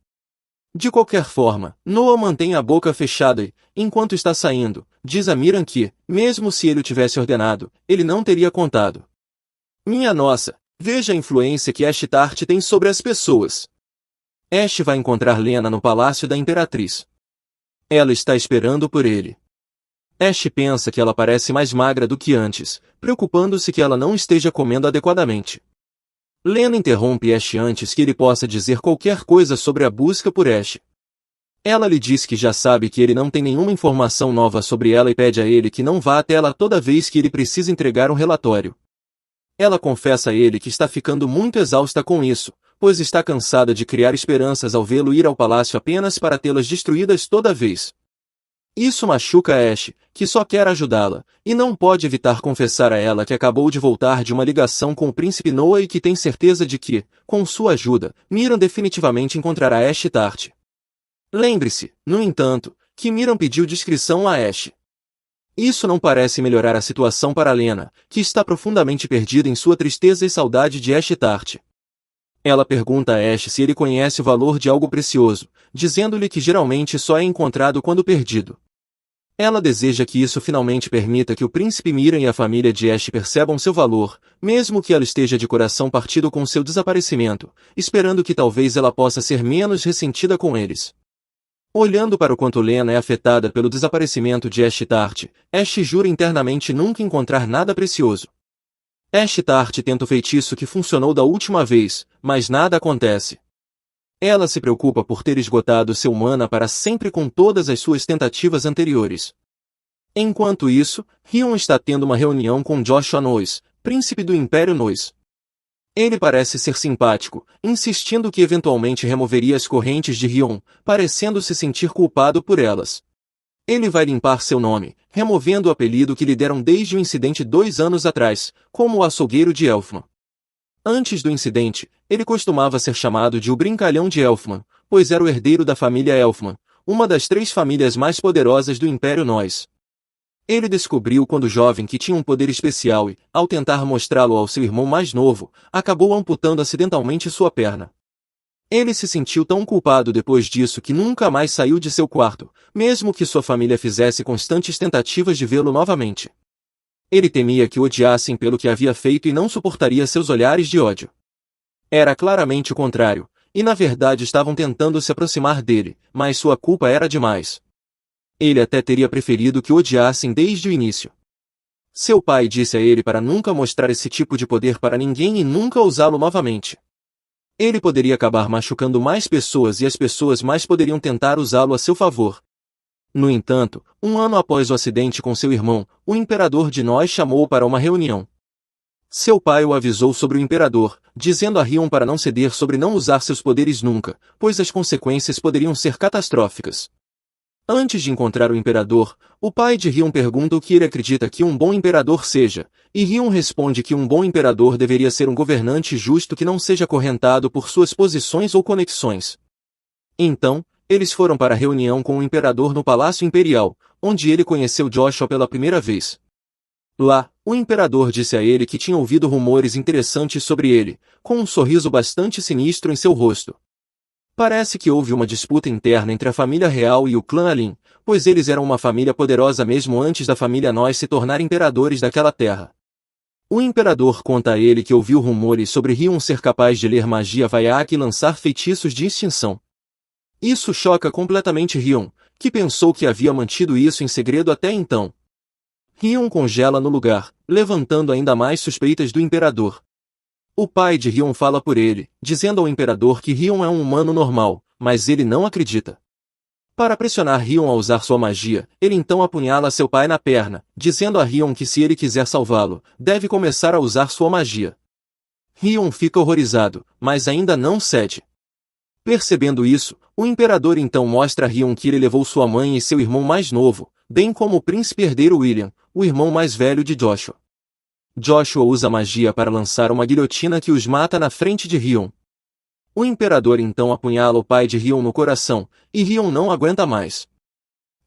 De qualquer forma, Noah mantém a boca fechada e, enquanto está saindo, diz a Miriam que, mesmo se ele o tivesse ordenado, ele não teria contado. Minha nossa, veja a influência que Ashtart tem sobre as pessoas. Ash vai encontrar Lena no palácio da Imperatriz. Ela está esperando por ele. Ash pensa que ela parece mais magra do que antes, preocupando-se que ela não esteja comendo adequadamente. Lena interrompe Ash antes que ele possa dizer qualquer coisa sobre a busca por Ash. Ela lhe diz que já sabe que ele não tem nenhuma informação nova sobre ela e pede a ele que não vá até ela toda vez que ele precisa entregar um relatório. Ela confessa a ele que está ficando muito exausta com isso, pois está cansada de criar esperanças ao vê-lo ir ao palácio apenas para tê-las destruídas toda vez. Isso machuca Ash, que só quer ajudá-la, e não pode evitar confessar a ela que acabou de voltar de uma ligação com o príncipe Noah e que tem certeza de que, com sua ajuda, Miriam definitivamente encontrará Ashtart. Lembre-se, no entanto, que Miriam pediu discrição a Ash. Isso não parece melhorar a situação para Lena, que está profundamente perdida em sua tristeza e saudade de Ash Tart. Ela pergunta a Ash se ele conhece o valor de algo precioso, dizendo-lhe que geralmente só é encontrado quando perdido. Ela deseja que isso finalmente permita que o príncipe Miriam e a família de Ash percebam seu valor, mesmo que ela esteja de coração partido com seu desaparecimento, esperando que talvez ela possa ser menos ressentida com eles. Olhando para o quanto Lena é afetada pelo desaparecimento de Ash Tart, Ash jura internamente nunca encontrar nada precioso. Ash Tart tenta o feitiço que funcionou da última vez, mas nada acontece. Ela se preocupa por ter esgotado seu mana para sempre com todas as suas tentativas anteriores. Enquanto isso, Rion está tendo uma reunião com Joshua Nois, príncipe do Império Nois. Ele parece ser simpático, insistindo que eventualmente removeria as correntes de Rion, parecendo se sentir culpado por elas. Ele vai limpar seu nome, removendo o apelido que lhe deram desde o incidente 2 anos atrás, como o açougueiro de Elfman. Antes do incidente, ele costumava ser chamado de o Brincalhão de Elfman, pois era o herdeiro da família Elfman, uma das 3 famílias mais poderosas do Império Nois. Ele descobriu quando jovem que tinha um poder especial e, ao tentar mostrá-lo ao seu irmão mais novo, acabou amputando acidentalmente sua perna. Ele se sentiu tão culpado depois disso que nunca mais saiu de seu quarto, mesmo que sua família fizesse constantes tentativas de vê-lo novamente. Ele temia que o odiassem pelo que havia feito e não suportaria seus olhares de ódio. Era claramente o contrário, e na verdade estavam tentando se aproximar dele, mas sua culpa era demais. Ele até teria preferido que o odiassem desde o início. Seu pai disse a ele para nunca mostrar esse tipo de poder para ninguém e nunca usá-lo novamente. Ele poderia acabar machucando mais pessoas e as pessoas mais poderiam tentar usá-lo a seu favor. No entanto, 1 ano após o acidente com seu irmão, o imperador de Nós chamou-o para uma reunião. Seu pai o avisou sobre o imperador, dizendo a Rion para não ceder sobre não usar seus poderes nunca, pois as consequências poderiam ser catastróficas. Antes de encontrar o imperador, o pai de Rion pergunta o que ele acredita que um bom imperador seja, e Rion responde que um bom imperador deveria ser um governante justo que não seja acorrentado por suas posições ou conexões. Então, eles foram para a reunião com o imperador no Palácio Imperial, onde ele conheceu Joshua pela primeira vez. Lá, o imperador disse a ele que tinha ouvido rumores interessantes sobre ele, com um sorriso bastante sinistro em seu rosto. Parece que houve uma disputa interna entre a família real e o clã Alin, pois eles eram uma família poderosa mesmo antes da família Nós se tornar imperadores daquela terra. O imperador conta a ele que ouviu rumores sobre Rion ser capaz de ler magia Vaiak e lançar feitiços de extinção. Isso choca completamente Rion, que pensou que havia mantido isso em segredo até então. Rion congela no lugar, levantando ainda mais suspeitas do imperador. O pai de Rion fala por ele, dizendo ao imperador que Rion é um humano normal, mas ele não acredita. Para pressionar Rion a usar sua magia, ele então apunhala seu pai na perna, dizendo a Rion que se ele quiser salvá-lo, deve começar a usar sua magia. Rion fica horrorizado, mas ainda não cede. Percebendo isso, o imperador então mostra a Rion que ele levou sua mãe e seu irmão mais novo, bem como o príncipe herdeiro William, o irmão mais velho de Joshua. Joshua usa magia para lançar uma guilhotina que os mata na frente de Rion. O imperador então apunhala o pai de Rion no coração, e Rion não aguenta mais.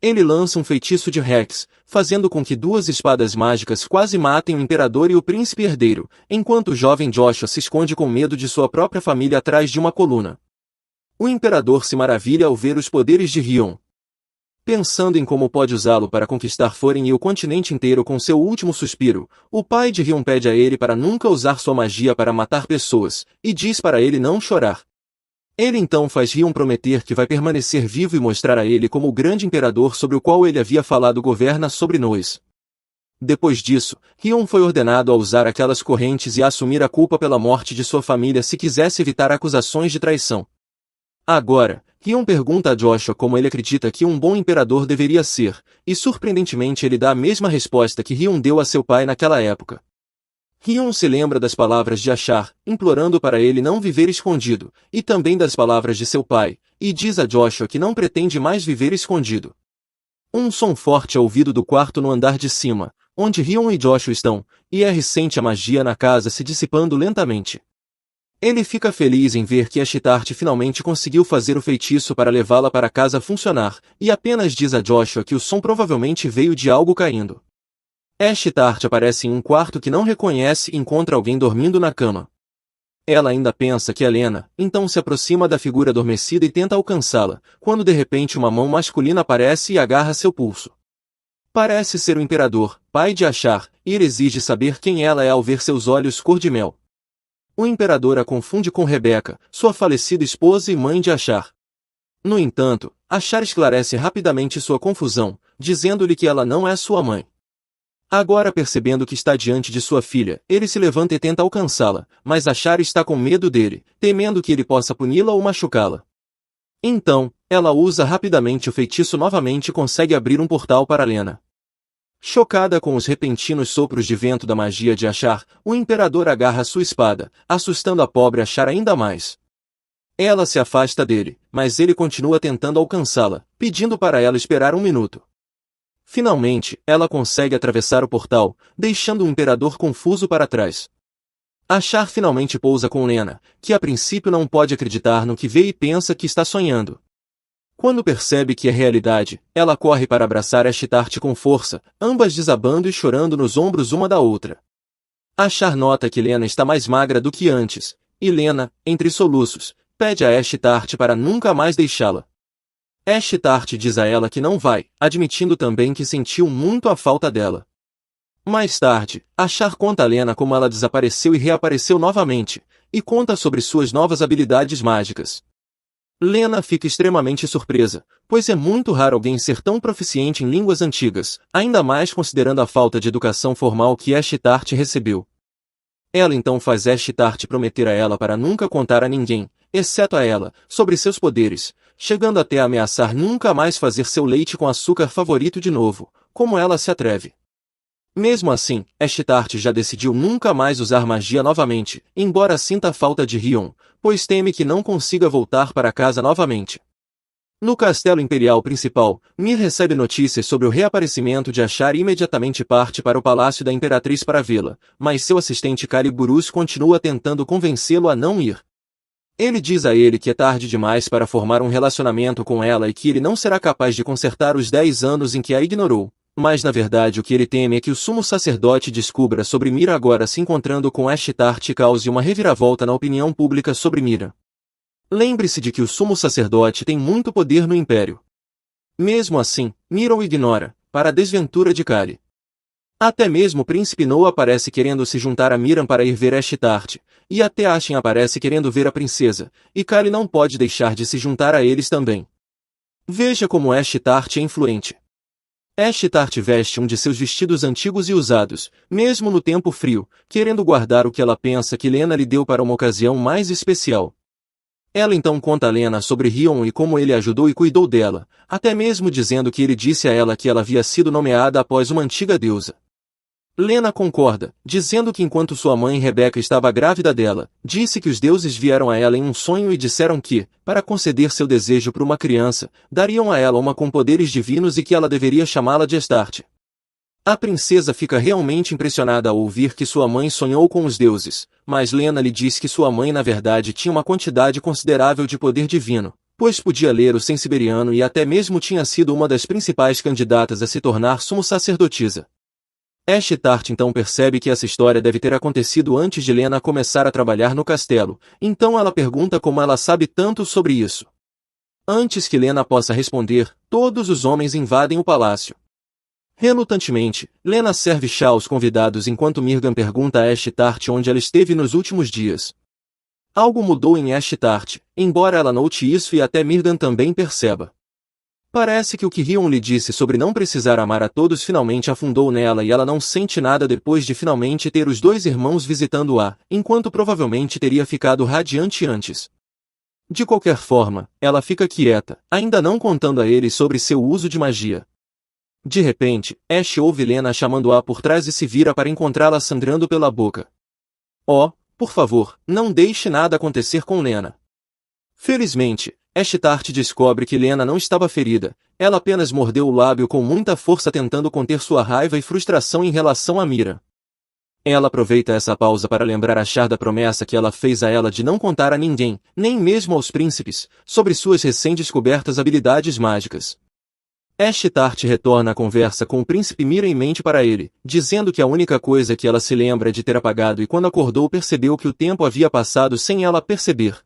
Ele lança um feitiço de Rex, fazendo com que 2 espadas mágicas quase matem o imperador e o príncipe herdeiro, enquanto o jovem Joshua se esconde com medo de sua própria família atrás de uma coluna. O imperador se maravilha ao ver os poderes de Rion. Pensando em como pode usá-lo para conquistar Thorin e o continente inteiro com seu último suspiro, o pai de Rion pede a ele para nunca usar sua magia para matar pessoas, e diz para ele não chorar. Ele então faz Rion prometer que vai permanecer vivo e mostrar a ele como o grande imperador sobre o qual ele havia falado governa sobre nós. Depois disso, Rion foi ordenado a usar aquelas correntes e a assumir a culpa pela morte de sua família se quisesse evitar acusações de traição. Agora, Rion pergunta a Joshua como ele acredita que um bom imperador deveria ser, e surpreendentemente ele dá a mesma resposta que Rion deu a seu pai naquela época. Rion se lembra das palavras de Ashar, implorando para ele não viver escondido, e também das palavras de seu pai, e diz a Joshua que não pretende mais viver escondido. Um som forte é ouvido do quarto no andar de cima, onde Rion e Joshua estão, e sente a magia na casa se dissipando lentamente. Ele fica feliz em ver que Ashtart finalmente conseguiu fazer o feitiço para levá-la para casa funcionar, e apenas diz a Joshua que o som provavelmente veio de algo caindo. Ashtart aparece em um quarto que não reconhece e encontra alguém dormindo na cama. Ela ainda pensa que é Lena, então se aproxima da figura adormecida e tenta alcançá-la, quando de repente uma mão masculina aparece e agarra seu pulso. Parece ser o imperador, pai de Ashar, e ele exige saber quem ela é ao ver seus olhos cor de mel. O imperador a confunde com Rebeca, sua falecida esposa e mãe de Ashar. No entanto, Ashar esclarece rapidamente sua confusão, dizendo-lhe que ela não é sua mãe. Agora percebendo que está diante de sua filha, ele se levanta e tenta alcançá-la, mas Ashar está com medo dele, temendo que ele possa puni-la ou machucá-la. Então, ela usa rapidamente o feitiço novamente e consegue abrir um portal para Lena. Chocada com os repentinos sopros de vento da magia de Ashar, o imperador agarra sua espada, assustando a pobre Ashar ainda mais. Ela se afasta dele, mas ele continua tentando alcançá-la, pedindo para ela esperar um minuto. Finalmente, ela consegue atravessar o portal, deixando o imperador confuso para trás. Ashar finalmente pousa com Lena, que a princípio não pode acreditar no que vê e pensa que está sonhando. Quando percebe que é realidade, ela corre para abraçar Ashtart com força, ambas desabando e chorando nos ombros uma da outra. Ashar nota que Lena está mais magra do que antes, e Lena, entre soluços, pede a Ashtart para nunca mais deixá-la. Ashtart diz a ela que não vai, admitindo também que sentiu muito a falta dela. Mais tarde, Ashar conta a Lena como ela desapareceu e reapareceu novamente, e conta sobre suas novas habilidades mágicas. Lena fica extremamente surpresa, pois é muito raro alguém ser tão proficiente em línguas antigas, ainda mais considerando a falta de educação formal que Ashtart recebeu. Ela então faz Ashtart prometer a ela para nunca contar a ninguém, exceto a ela, sobre seus poderes, chegando até a ameaçar nunca mais fazer seu leite com açúcar favorito de novo, como ela se atreve. Mesmo assim, Ashtart já decidiu nunca mais usar magia novamente, embora sinta a falta de Rion, pois teme que não consiga voltar para casa novamente. No castelo imperial principal, Mir recebe notícias sobre o reaparecimento de Ashar e imediatamente parte para o palácio da imperatriz para vê-la, mas seu assistente Caliburus continua tentando convencê-lo a não ir. Ele diz a ele que é tarde demais para formar um relacionamento com ela e que ele não será capaz de consertar os 10 anos em que a ignorou. Mas na verdade o que ele teme é que o sumo sacerdote descubra sobre Mira agora se encontrando com Ashtart e cause uma reviravolta na opinião pública sobre Mira. Lembre-se de que o sumo sacerdote tem muito poder no império. Mesmo assim, Mira o ignora, para a desventura de Kali. Até mesmo o príncipe Noah aparece querendo se juntar a Miriam para ir ver Ashtart, e até Ashen aparece querendo ver a princesa, e Kali não pode deixar de se juntar a eles também. Veja como Ashtart é influente. Ashtart veste um de seus vestidos antigos e usados, mesmo no tempo frio, querendo guardar o que ela pensa que Lena lhe deu para uma ocasião mais especial. Ela então conta a Lena sobre Rion e como ele ajudou e cuidou dela, até mesmo dizendo que ele disse a ela que ela havia sido nomeada após uma antiga deusa. Lena concorda, dizendo que enquanto sua mãe Rebeca estava grávida dela, disse que os deuses vieram a ela em um sonho e disseram que, para conceder seu desejo para uma criança, dariam a ela uma com poderes divinos e que ela deveria chamá-la de Astarte. A princesa fica realmente impressionada ao ouvir que sua mãe sonhou com os deuses, mas Lena lhe diz que sua mãe na verdade tinha uma quantidade considerável de poder divino, pois podia ler o sensiberiano e até mesmo tinha sido uma das principais candidatas a se tornar sumo sacerdotisa. Ashtart então percebe que essa história deve ter acontecido antes de Lena começar a trabalhar no castelo, então ela pergunta como ela sabe tanto sobre isso. Antes que Lena possa responder, todos os homens invadem o palácio. Relutantemente, Lena serve chá aos convidados enquanto Mirgan pergunta a Ashtart onde ela esteve nos últimos dias. Algo mudou em Ashtart, embora ela note isso e até Mirgan também perceba. Parece que o que Rion lhe disse sobre não precisar amar a todos finalmente afundou nela e ela não sente nada depois de finalmente ter os dois irmãos visitando-a, enquanto provavelmente teria ficado radiante antes. De qualquer forma, ela fica quieta, ainda não contando a ele sobre seu uso de magia. De repente, Ash ouve Lena chamando-a por trás e se vira para encontrá-la sangrando pela boca. Oh, por favor, não deixe nada acontecer com Lena. Felizmente, Ashtart descobre que Lena não estava ferida, ela apenas mordeu o lábio com muita força tentando conter sua raiva e frustração em relação a Mira. Ela aproveita essa pausa para lembrar Ashar da promessa que ela fez a ela de não contar a ninguém, nem mesmo aos príncipes, sobre suas recém-descobertas habilidades mágicas. Ashtart retorna à conversa com o príncipe Mira em mente para ele, dizendo que a única coisa que ela se lembra é de ter apagado e quando acordou percebeu que o tempo havia passado sem ela perceber.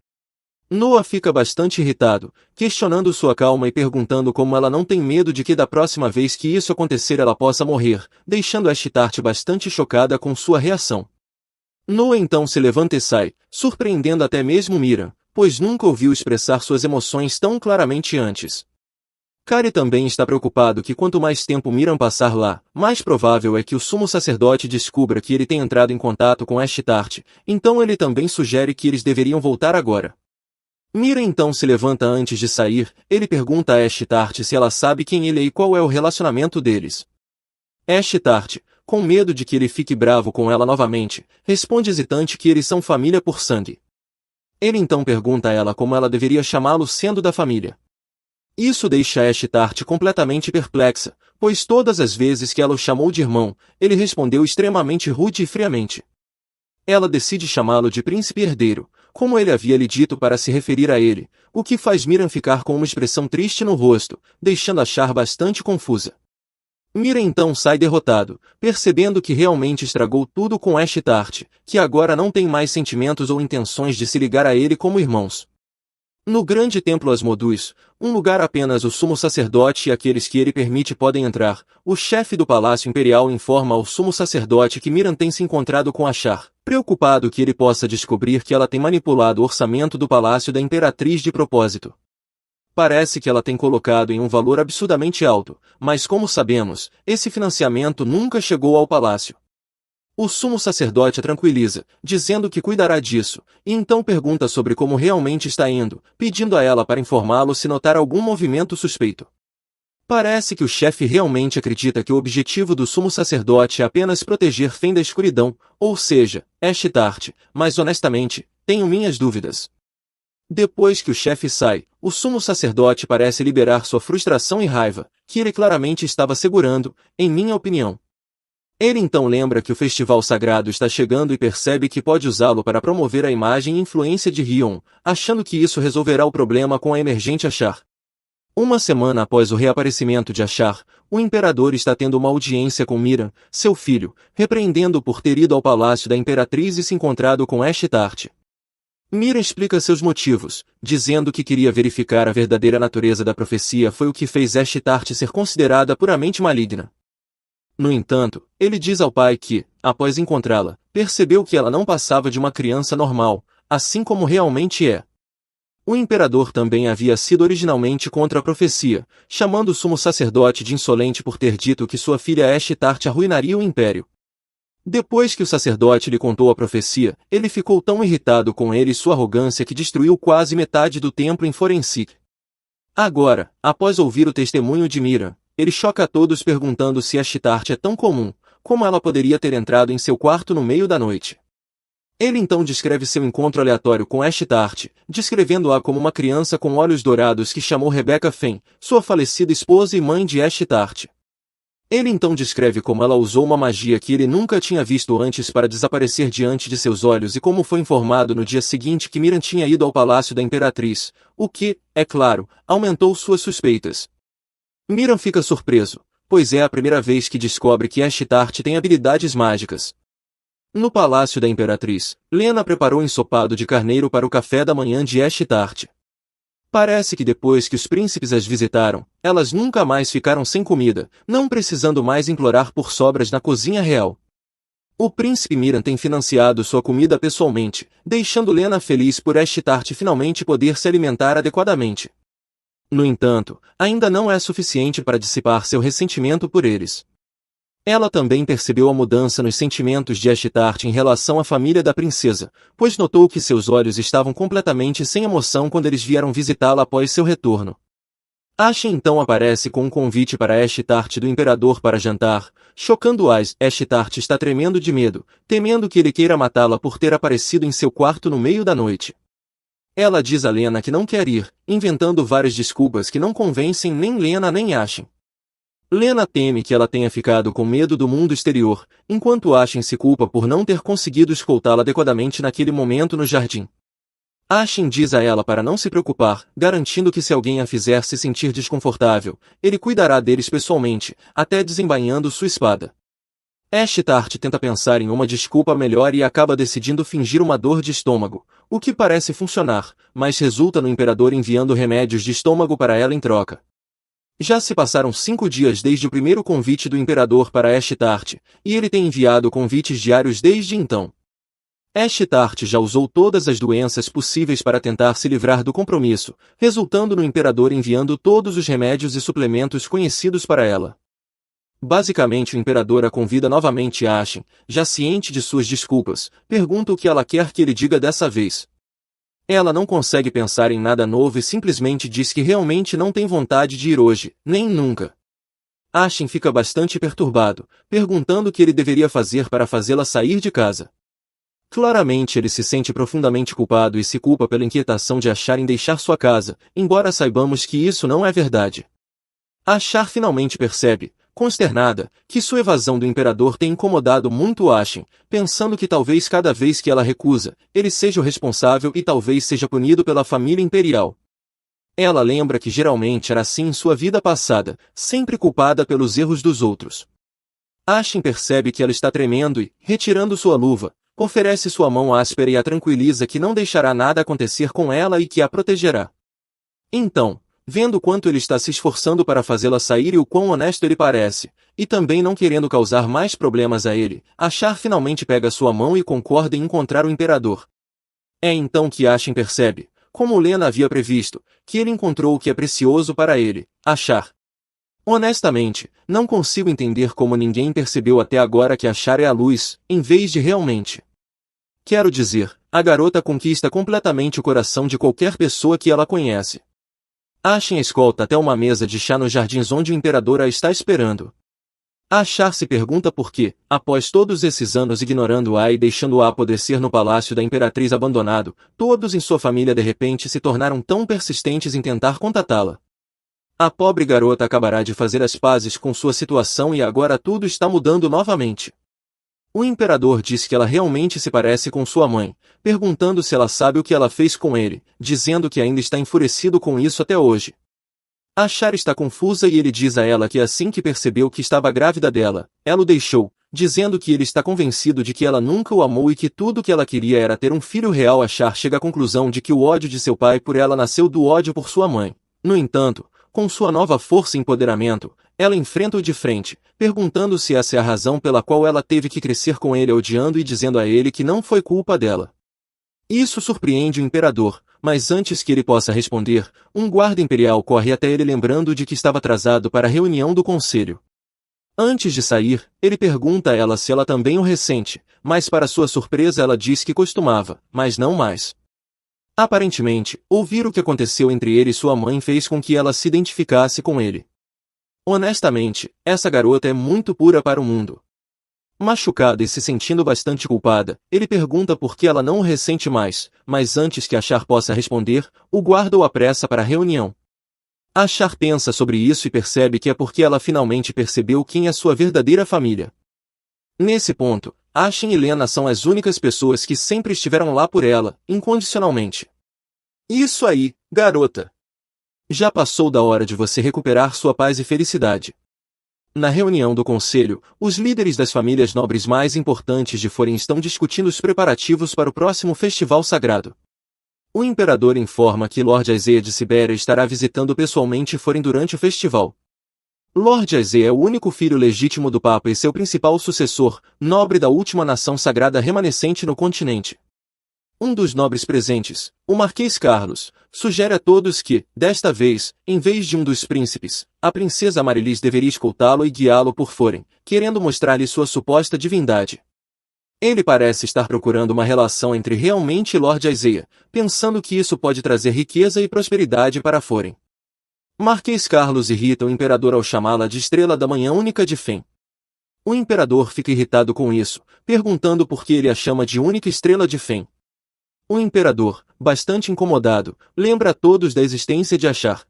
Noah fica bastante irritado, questionando sua calma e perguntando como ela não tem medo de que da próxima vez que isso acontecer ela possa morrer, deixando Ashtart bastante chocada com sua reação. Noah então se levanta e sai, surpreendendo até mesmo Mira, pois nunca ouviu expressar suas emoções tão claramente antes. Kari também está preocupado que quanto mais tempo Miran passar lá, mais provável é que o sumo sacerdote descubra que ele tem entrado em contato com Ashtart, então ele também sugere que eles deveriam voltar agora. Mira então se levanta antes de sair, ele pergunta a Ashtart se ela sabe quem ele é e qual é o relacionamento deles. Ashtart, com medo de que ele fique bravo com ela novamente, responde hesitante que eles são família por sangue. Ele então pergunta a ela como ela deveria chamá-lo sendo da família. Isso deixa Ashtart completamente perplexa, pois todas as vezes que ela o chamou de irmão, ele respondeu extremamente rude e friamente. Ela decide chamá-lo de príncipe herdeiro, como ele havia lhe dito para se referir a ele, o que faz Miran ficar com uma expressão triste no rosto, deixando Ashar bastante confusa. Mira então sai derrotado, percebendo que realmente estragou tudo com Ashtart, que agora não tem mais sentimentos ou intenções de se ligar a ele como irmãos. No grande templo Asmodus, um lugar apenas o sumo sacerdote e aqueles que ele permite podem entrar, o chefe do palácio imperial informa ao sumo sacerdote que Miran tem se encontrado com Ashar, preocupado que ele possa descobrir que ela tem manipulado o orçamento do palácio da imperatriz de propósito. Parece que ela tem colocado em um valor absurdamente alto, mas como sabemos, esse financiamento nunca chegou ao palácio. O sumo sacerdote a tranquiliza, dizendo que cuidará disso, e então pergunta sobre como realmente está indo, pedindo a ela para informá-lo se notar algum movimento suspeito. Parece que o chefe realmente acredita que o objetivo do sumo sacerdote é apenas proteger Fen da escuridão, ou seja, Ashtart, mas honestamente, tenho minhas dúvidas. Depois que o chefe sai, o sumo sacerdote parece liberar sua frustração e raiva, que ele claramente estava segurando, em minha opinião. Ele então lembra que o festival sagrado está chegando e percebe que pode usá-lo para promover a imagem e influência de Rion, achando que isso resolverá o problema com a emergente Ashar. Uma semana após o reaparecimento de Ashar, o imperador está tendo uma audiência com Miran, seu filho, repreendendo-o por ter ido ao palácio da imperatriz e se encontrado com Ashtart. Mira explica seus motivos, dizendo que queria verificar a verdadeira natureza da profecia foi o que fez Ashtart ser considerada puramente maligna. No entanto, ele diz ao pai que, após encontrá-la, percebeu que ela não passava de uma criança normal, assim como realmente é. O imperador também havia sido originalmente contra a profecia, chamando o sumo sacerdote de insolente por ter dito que sua filha Ashtart arruinaria o império. Depois que o sacerdote lhe contou a profecia, ele ficou tão irritado com ele e sua arrogância que destruiu quase metade do templo em Forensic. Agora, após ouvir o testemunho de Mira, ele choca a todos perguntando se Ashtart é tão comum, como ela poderia ter entrado em seu quarto no meio da noite. Ele então descreve seu encontro aleatório com Ashtart, descrevendo-a como uma criança com olhos dourados que chamou Rebecca Fen, sua falecida esposa e mãe de Ashtart. Ele então descreve como ela usou uma magia que ele nunca tinha visto antes para desaparecer diante de seus olhos e como foi informado no dia seguinte que Miran tinha ido ao palácio da imperatriz, o que, é claro, aumentou suas suspeitas. Miran fica surpreso, pois é a primeira vez que descobre que Ashtart tem habilidades mágicas. No palácio da imperatriz, Lena preparou ensopado de carneiro para o café da manhã de Ashtart. Parece que depois que os príncipes as visitaram, elas nunca mais ficaram sem comida, não precisando mais implorar por sobras na cozinha real. O príncipe Miran tem financiado sua comida pessoalmente, deixando Lena feliz por Ashtart finalmente poder se alimentar adequadamente. No entanto, ainda não é suficiente para dissipar seu ressentimento por eles. Ela também percebeu a mudança nos sentimentos de Ashtart em relação à família da princesa, pois notou que seus olhos estavam completamente sem emoção quando eles vieram visitá-la após seu retorno. Ashen então aparece com um convite para Ashtart do imperador para jantar, chocando-as. Ashtart está tremendo de medo, temendo que ele queira matá-la por ter aparecido em seu quarto no meio da noite. Ela diz a Lena que não quer ir, inventando várias desculpas que não convencem nem Lena nem Ashen. Lena teme que ela tenha ficado com medo do mundo exterior, enquanto Ashen se culpa por não ter conseguido escoltá-la adequadamente naquele momento no jardim. Ashen diz a ela para não se preocupar, garantindo que se alguém a fizer se sentir desconfortável, ele cuidará deles pessoalmente, até desembainhando sua espada. Ashtart tenta pensar em uma desculpa melhor e acaba decidindo fingir uma dor de estômago, o que parece funcionar, mas resulta no Imperador enviando remédios de estômago para ela em troca. Já se passaram 5 dias desde o primeiro convite do Imperador para Ashtart, e ele tem enviado convites diários desde então. Ashtart já usou todas as doenças possíveis para tentar se livrar do compromisso, resultando no Imperador enviando todos os remédios e suplementos conhecidos para ela. Basicamente o Imperador a convida novamente a Ashen, já ciente de suas desculpas, pergunta o que ela quer que ele diga dessa vez. Ela não consegue pensar em nada novo e simplesmente diz que realmente não tem vontade de ir hoje, nem nunca. Ashen fica bastante perturbado, perguntando o que ele deveria fazer para fazê-la sair de casa. Claramente ele se sente profundamente culpado e se culpa pela inquietação de Ashar em deixar sua casa, embora saibamos que isso não é verdade. Ashar finalmente percebe, consternada, que sua evasão do Imperador tem incomodado muito Ashen, pensando que talvez cada vez que ela recusa, ele seja o responsável e talvez seja punido pela família imperial. Ela lembra que geralmente era assim em sua vida passada, sempre culpada pelos erros dos outros. Ashen percebe que ela está tremendo e, retirando sua luva, oferece sua mão áspera e a tranquiliza que não deixará nada acontecer com ela e que a protegerá. Então, vendo quanto ele está se esforçando para fazê-la sair e o quão honesto ele parece, e também não querendo causar mais problemas a ele, Ashar finalmente pega sua mão e concorda em encontrar o Imperador. É então que Ashen percebe, como Lena havia previsto, que ele encontrou o que é precioso para ele, Ashar. Honestamente, não consigo entender como ninguém percebeu até agora que Ashar é a luz, em vez de realmente. Quero dizer, a garota conquista completamente o coração de qualquer pessoa que ela conhece. Ashen a escolta até uma mesa de chá nos jardins onde o Imperador a está esperando. Ashar se pergunta por que, após todos esses anos ignorando-a e deixando-a apodrecer no palácio da Imperatriz abandonado, todos em sua família de repente se tornaram tão persistentes em tentar contatá-la. A pobre garota acabará de fazer as pazes com sua situação e agora tudo está mudando novamente. O Imperador diz que ela realmente se parece com sua mãe, perguntando se ela sabe o que ela fez com ele, dizendo que ainda está enfurecido com isso até hoje. Ashar está confusa e ele diz a ela que assim que percebeu que estava grávida dela, ela o deixou, dizendo que ele está convencido de que ela nunca o amou e que tudo o que ela queria era ter um filho real. Ashar chega à conclusão de que o ódio de seu pai por ela nasceu do ódio por sua mãe. No entanto, com sua nova força e empoderamento, ela enfrenta-o de frente, perguntando se essa é a razão pela qual ela teve que crescer com ele odiando e dizendo a ele que não foi culpa dela. Isso surpreende o Imperador, mas antes que ele possa responder, um guarda imperial corre até ele lembrando de que estava atrasado para a reunião do conselho. Antes de sair, ele pergunta a ela se ela também o ressente, mas para sua surpresa ela diz que costumava, mas não mais. Aparentemente, ouvir o que aconteceu entre ele e sua mãe fez com que ela se identificasse com ele. Honestamente, essa garota é muito pura para o mundo. Machucada e se sentindo bastante culpada, ele pergunta por que ela não o ressente mais, mas antes que Ashar possa responder, o guarda o apressa para a reunião. Ashar pensa sobre isso e percebe que é porque ela finalmente percebeu quem é sua verdadeira família. Nesse ponto, Ashen e Lena são as únicas pessoas que sempre estiveram lá por ela, incondicionalmente. Isso aí, garota! Já passou da hora de você recuperar sua paz e felicidade. Na reunião do conselho, os líderes das famílias nobres mais importantes de Forem estão discutindo os preparativos para o próximo festival sagrado. O Imperador informa que Lord Isaiah de Sibéria estará visitando pessoalmente Forem durante o festival. Lord Isaiah é o único filho legítimo do Papa e seu principal sucessor, nobre da última nação sagrada remanescente no continente. Um dos nobres presentes, o Marquês Carlos, sugere a todos que, desta vez, em vez de um dos príncipes, a princesa Amarilis deveria escoltá-lo e guiá-lo por Forem, querendo mostrar-lhe sua suposta divindade. Ele parece estar procurando uma relação entre realmente Lord Isaiah, pensando que isso pode trazer riqueza e prosperidade para Forem. Marquês Carlos irrita o Imperador ao chamá-la de Estrela da Manhã Única de Fen. O Imperador fica irritado com isso, perguntando por que ele a chama de Única Estrela de Fen. O Imperador, bastante incomodado, lembra a todos da existência de Ashar.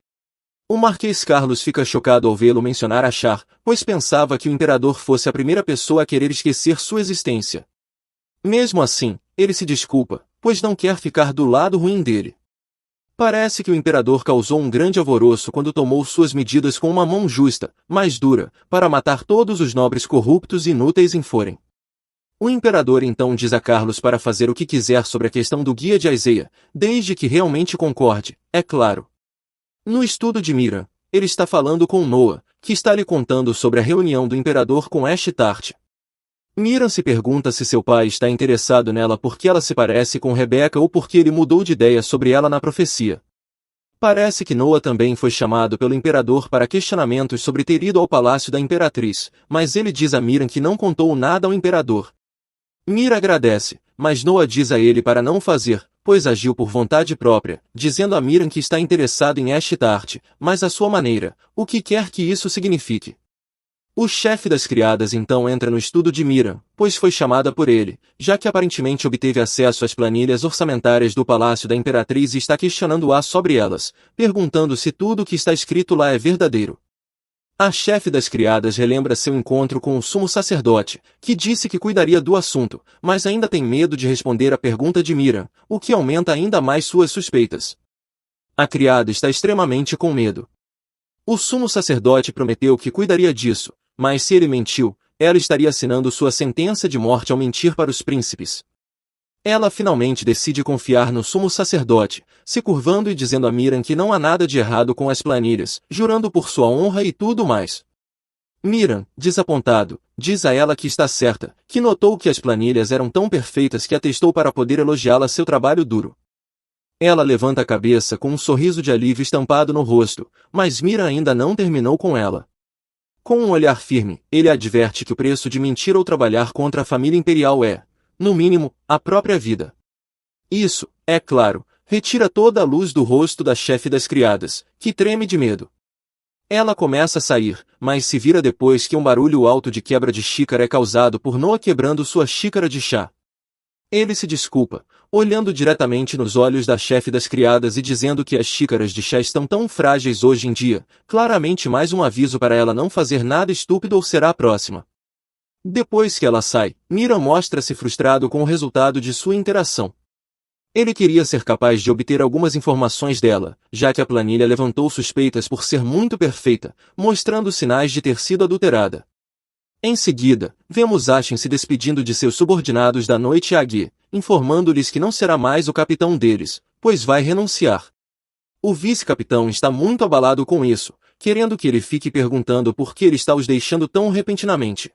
O Marquês Carlos fica chocado ao vê-lo mencionar Ashar, pois pensava que o imperador fosse a primeira pessoa a querer esquecer sua existência. Mesmo assim, ele se desculpa, pois não quer ficar do lado ruim dele. Parece que o imperador causou um grande alvoroço quando tomou suas medidas com uma mão justa, mas dura, para matar todos os nobres corruptos e inúteis em Forem. O imperador então diz a Carlos para fazer o que quiser sobre a questão do guia de Aizeia, desde que realmente concorde, é claro. No estudo de Mira, ele está falando com Noah, que está lhe contando sobre a reunião do imperador com Eshtart. Miriam se pergunta se seu pai está interessado nela porque ela se parece com Rebeca ou porque ele mudou de ideia sobre ela na profecia. Parece que Noah também foi chamado pelo imperador para questionamentos sobre ter ido ao palácio da imperatriz, mas ele diz a Miriam que não contou nada ao imperador. Mira agradece, mas Noah diz a ele para não fazer, pois agiu por vontade própria, dizendo a Miriam que está interessado em Eshtart, mas à sua maneira, o que quer que isso signifique. O chefe das criadas então entra no estudo de Miriam, pois foi chamada por ele, já que aparentemente obteve acesso às planilhas orçamentárias do palácio da imperatriz e está questionando-a sobre elas, perguntando se tudo o que está escrito lá é verdadeiro. A chefe das criadas relembra seu encontro com o sumo sacerdote, que disse que cuidaria do assunto, mas ainda tem medo de responder à pergunta de Miriam, o que aumenta ainda mais suas suspeitas. A criada está extremamente com medo. O sumo sacerdote prometeu que cuidaria disso, mas se ele mentiu, ela estaria assinando sua sentença de morte ao mentir para os príncipes. Ela finalmente decide confiar no sumo sacerdote, se curvando e dizendo a Miriam que não há nada de errado com as planilhas, jurando por sua honra e tudo mais. Miriam, desapontado, diz a ela que está certa, que notou que as planilhas eram tão perfeitas que atestou para poder elogiá-la seu trabalho duro. Ela levanta a cabeça com um sorriso de alívio estampado no rosto, mas Miriam ainda não terminou com ela. Com um olhar firme, ele adverte que o preço de mentir ou trabalhar contra a família imperial é, no mínimo, a própria vida. Isso, é claro, retira toda a luz do rosto da chefe das criadas, que treme de medo. Ela começa a sair, mas se vira depois que um barulho alto de quebra de xícara é causado por Noah quebrando sua xícara de chá. Ele se desculpa, olhando diretamente nos olhos da chefe das criadas e dizendo que as xícaras de chá estão tão frágeis hoje em dia, claramente mais um aviso para ela não fazer nada estúpido ou será a próxima. Depois que ela sai, Miriam mostra-se frustrado com o resultado de sua interação. Ele queria ser capaz de obter algumas informações dela, já que a planilha levantou suspeitas por ser muito perfeita, mostrando sinais de ter sido adulterada. Em seguida, vemos Ashen se despedindo de seus subordinados da noite a Gui, informando-lhes que não será mais o capitão deles, pois vai renunciar. O vice-capitão está muito abalado com isso, querendo que ele fique perguntando por que ele está os deixando tão repentinamente.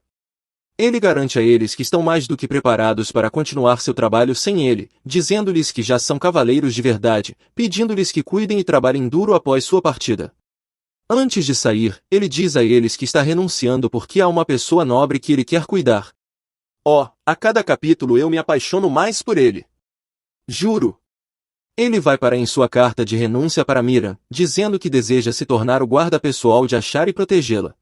Ele garante a eles que estão mais do que preparados para continuar seu trabalho sem ele, dizendo-lhes que já são cavaleiros de verdade, pedindo-lhes que cuidem e trabalhem duro após sua partida. Antes de sair, ele diz a eles que está renunciando porque há uma pessoa nobre que ele quer cuidar. A cada capítulo eu me apaixono mais por ele. Juro. Ele vai para em sua carta de renúncia para Miriam, dizendo que deseja se tornar o guarda pessoal de Ashar e protegê-la.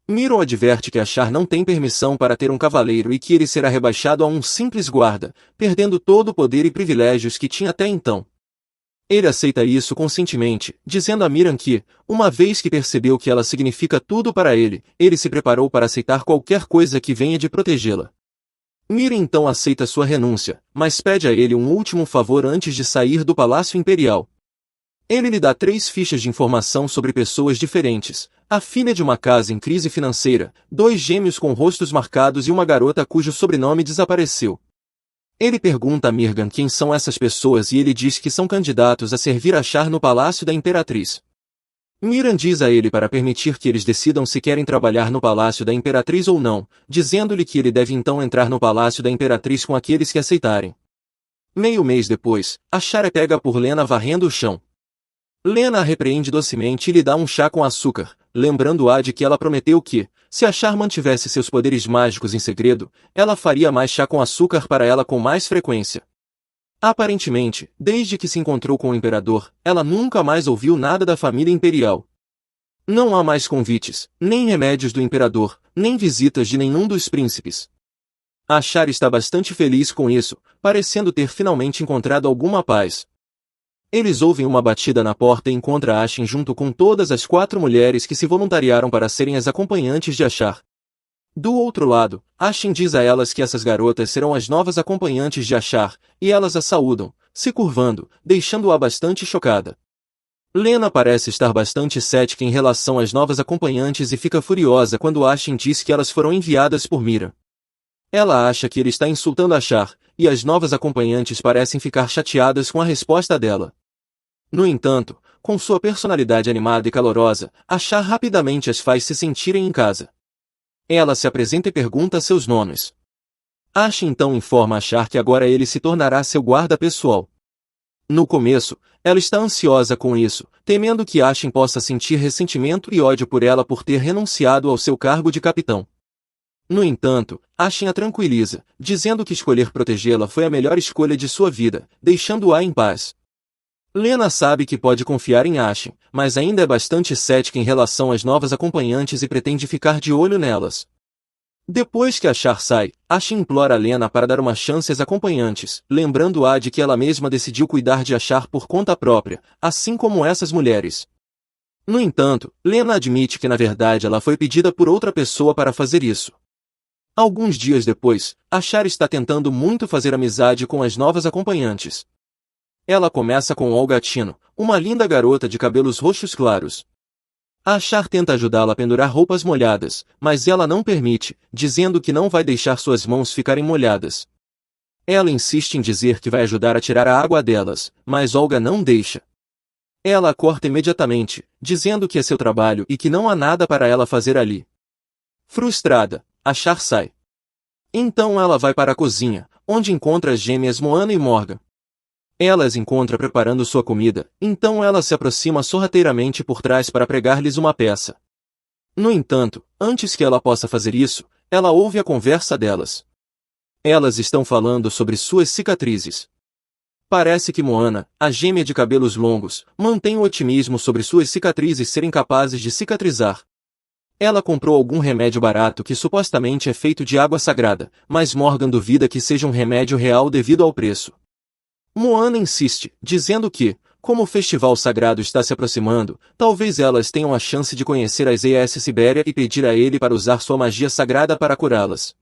Miriam adverte que Ashar não tem permissão para ter um cavaleiro e que ele será rebaixado a um simples guarda, perdendo todo o poder e privilégios que tinha até então. Ele aceita isso conscientemente, dizendo a Miriam que, uma vez que percebeu que ela significa tudo para ele, ele se preparou para aceitar qualquer coisa que venha de protegê-la. Miriam então aceita sua renúncia, mas pede a ele um último favor antes de sair do Palácio Imperial. Ele lhe dá 3 fichas de informação sobre pessoas diferentes, a filha de uma casa em crise financeira, 2 gêmeos com rostos marcados e uma garota cujo sobrenome desapareceu. Ele pergunta a Miriam quem são essas pessoas e ele diz que são candidatos a servir Ashar no Palácio da Imperatriz. Miriam diz a ele para permitir que eles decidam se querem trabalhar no Palácio da Imperatriz ou não, dizendo-lhe que ele deve então entrar no Palácio da Imperatriz com aqueles que aceitarem. Meio mês depois, Ashar é pega por Lena varrendo o chão. Lena a repreende docemente e lhe dá um chá com açúcar, lembrando-a de que ela prometeu que, se Ashar mantivesse seus poderes mágicos em segredo, ela faria mais chá com açúcar para ela com mais frequência. Aparentemente, desde que se encontrou com o imperador, ela nunca mais ouviu nada da família imperial. Não há mais convites, nem remédios do imperador, nem visitas de nenhum dos príncipes. Ashar está bastante feliz com isso, parecendo ter finalmente encontrado alguma paz. Eles ouvem uma batida na porta e encontram Ashin junto com todas as 4 mulheres que se voluntariaram para serem as acompanhantes de Ashar. Do outro lado, Ashin diz a elas que essas garotas serão as novas acompanhantes de Ashar, e elas a saúdam, se curvando, deixando-a bastante chocada. Lena parece estar bastante cética em relação às novas acompanhantes e fica furiosa quando Ashin diz que elas foram enviadas por Mira. Ela acha que ele está insultando Ashar, e as novas acompanhantes parecem ficar chateadas com a resposta dela. No entanto, com sua personalidade animada e calorosa, Ashar rapidamente as faz se sentirem em casa. Ela se apresenta e pergunta seus nomes. Ashin então informa Ashar que agora ele se tornará seu guarda pessoal. No começo, ela está ansiosa com isso, temendo que Ashin possa sentir ressentimento e ódio por ela por ter renunciado ao seu cargo de capitão. No entanto, Ashin a tranquiliza, dizendo que escolher protegê-la foi a melhor escolha de sua vida, deixando-a em paz. Lena sabe que pode confiar em Ashin, mas ainda é bastante cética em relação às novas acompanhantes e pretende ficar de olho nelas. Depois que Ashar sai, Ashin implora a Lena para dar uma chance às acompanhantes, lembrando-a de que ela mesma decidiu cuidar de Ashar por conta própria, assim como essas mulheres. No entanto, Lena admite que na verdade ela foi pedida por outra pessoa para fazer isso. Alguns dias depois, Ashar está tentando muito fazer amizade com as novas acompanhantes. Ela começa com Olga Tino, uma linda garota de cabelos roxos claros. Ashar tenta ajudá-la a pendurar roupas molhadas, mas ela não permite, dizendo que não vai deixar suas mãos ficarem molhadas. Ela insiste em dizer que vai ajudar a tirar a água delas, mas Olga não deixa. Ela a corta imediatamente, dizendo que é seu trabalho e que não há nada para ela fazer ali. Frustrada, Ashar sai. Então ela vai para a cozinha, onde encontra as gêmeas Moana e Morgan. Ela as encontra preparando sua comida, então ela se aproxima sorrateiramente por trás para pregar-lhes uma peça. No entanto, antes que ela possa fazer isso, ela ouve a conversa delas. Elas estão falando sobre suas cicatrizes. Parece que Moana, a gêmea de cabelos longos, mantém o otimismo sobre suas cicatrizes serem capazes de cicatrizar. Ela comprou algum remédio barato que supostamente é feito de água sagrada, mas Morgan duvida que seja um remédio real devido ao preço. Moana insiste, dizendo que, como o festival sagrado está se aproximando, talvez elas tenham a chance de conhecer as ES Sibéria e pedir a ele para usar sua magia sagrada para curá-las.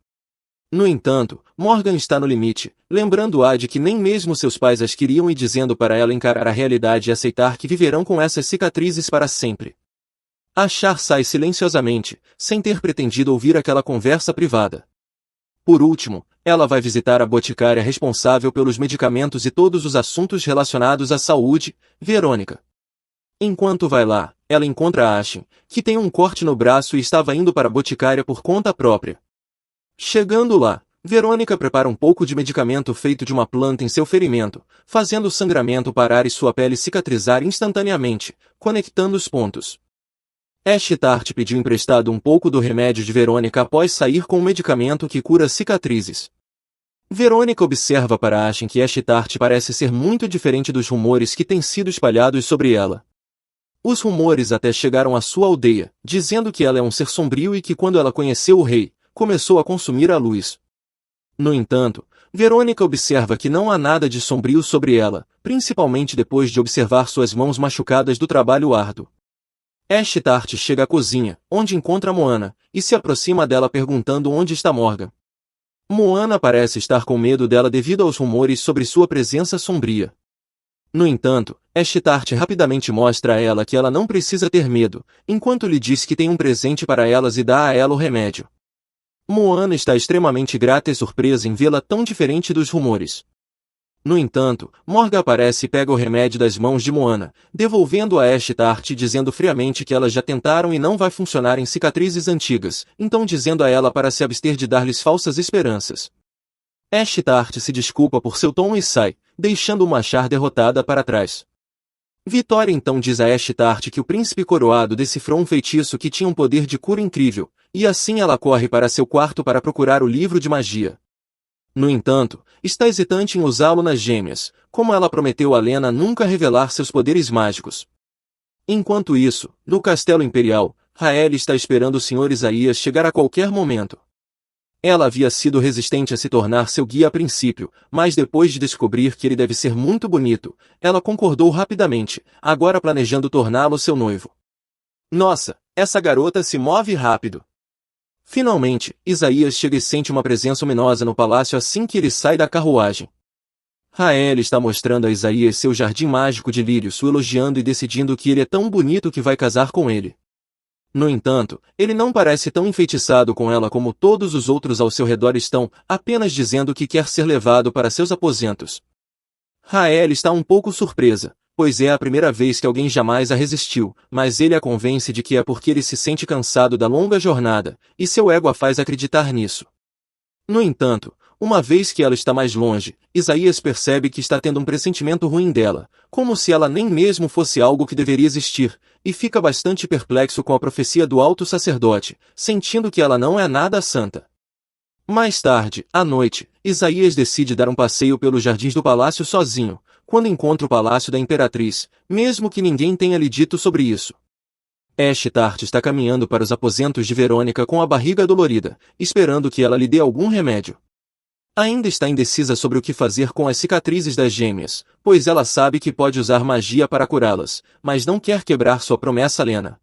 No entanto, Morgan está no limite, lembrando-a de que nem mesmo seus pais as queriam e dizendo para ela encarar a realidade e aceitar que viverão com essas cicatrizes para sempre. Ashar sai silenciosamente, sem ter pretendido ouvir aquela conversa privada. Por último, ela vai visitar a boticária responsável pelos medicamentos e todos os assuntos relacionados à saúde, Verônica. Enquanto vai lá, ela encontra Ashin, que tem um corte no braço e estava indo para a boticária por conta própria. Chegando lá, Verônica prepara um pouco de medicamento feito de uma planta em seu ferimento, fazendo o sangramento parar e sua pele cicatrizar instantaneamente, conectando os pontos. Tart pediu emprestado um pouco do remédio de Verônica após sair com um medicamento que cura cicatrizes. Verônica observa para Ashin que Tart parece ser muito diferente dos rumores que têm sido espalhados sobre ela. Os rumores até chegaram à sua aldeia, dizendo que ela é um ser sombrio e que quando ela conheceu o rei, começou a consumir a luz. No entanto, Verônica observa que não há nada de sombrio sobre ela, principalmente depois de observar suas mãos machucadas do trabalho árduo. Tart chega à cozinha, onde encontra Moana, e se aproxima dela perguntando onde está Morgan. Moana parece estar com medo dela devido aos rumores sobre sua presença sombria. No entanto, Tart rapidamente mostra a ela que ela não precisa ter medo, enquanto lhe diz que tem um presente para elas e dá a ela o remédio. Moana está extremamente grata e surpresa em vê-la tão diferente dos rumores. No entanto, Morgan aparece e pega o remédio das mãos de Moana, devolvendo a Tart dizendo friamente que elas já tentaram e não vai funcionar em cicatrizes antigas, então dizendo a ela para se abster de dar-lhes falsas esperanças. Tart se desculpa por seu tom e sai, deixando-o achar derrotada para trás. Vitória então diz a Tart que o príncipe coroado decifrou um feitiço que tinha um poder de cura incrível, e assim ela corre para seu quarto para procurar o livro de magia. No entanto, está hesitante em usá-lo nas gêmeas, como ela prometeu a Lena nunca revelar seus poderes mágicos. Enquanto isso, no castelo imperial, Rael está esperando o Sr. Isaías chegar a qualquer momento. Ela havia sido resistente a se tornar seu guia a princípio, mas depois de descobrir que ele deve ser muito bonito, ela concordou rapidamente, agora planejando torná-lo seu noivo. Nossa, essa garota se move rápido. Finalmente, Isaías chega e sente uma presença ominosa no palácio assim que ele sai da carruagem. Rael está mostrando a Isaías seu jardim mágico de lírios, o elogiando e decidindo que ele é tão bonito que vai casar com ele. No entanto, ele não parece tão enfeitiçado com ela como todos os outros ao seu redor estão, apenas dizendo que quer ser levado para seus aposentos. Rael está um pouco surpresa, pois é a primeira vez que alguém jamais a resistiu, mas ele a convence de que é porque ele se sente cansado da longa jornada, e seu ego a faz acreditar nisso. No entanto, uma vez que ela está mais longe, Isaías percebe que está tendo um pressentimento ruim dela, como se ela nem mesmo fosse algo que deveria existir, e fica bastante perplexo com a profecia do alto sacerdote, sentindo que ela não é nada santa. Mais tarde, à noite, Isaías decide dar um passeio pelos jardins do palácio sozinho, quando encontra o palácio da imperatriz, mesmo que ninguém tenha lhe dito sobre isso. Eshtart está caminhando para os aposentos de Verônica com a barriga dolorida, esperando que ela lhe dê algum remédio. Ainda está indecisa sobre o que fazer com as cicatrizes das gêmeas, pois ela sabe que pode usar magia para curá-las, mas não quer quebrar sua promessa a Lena.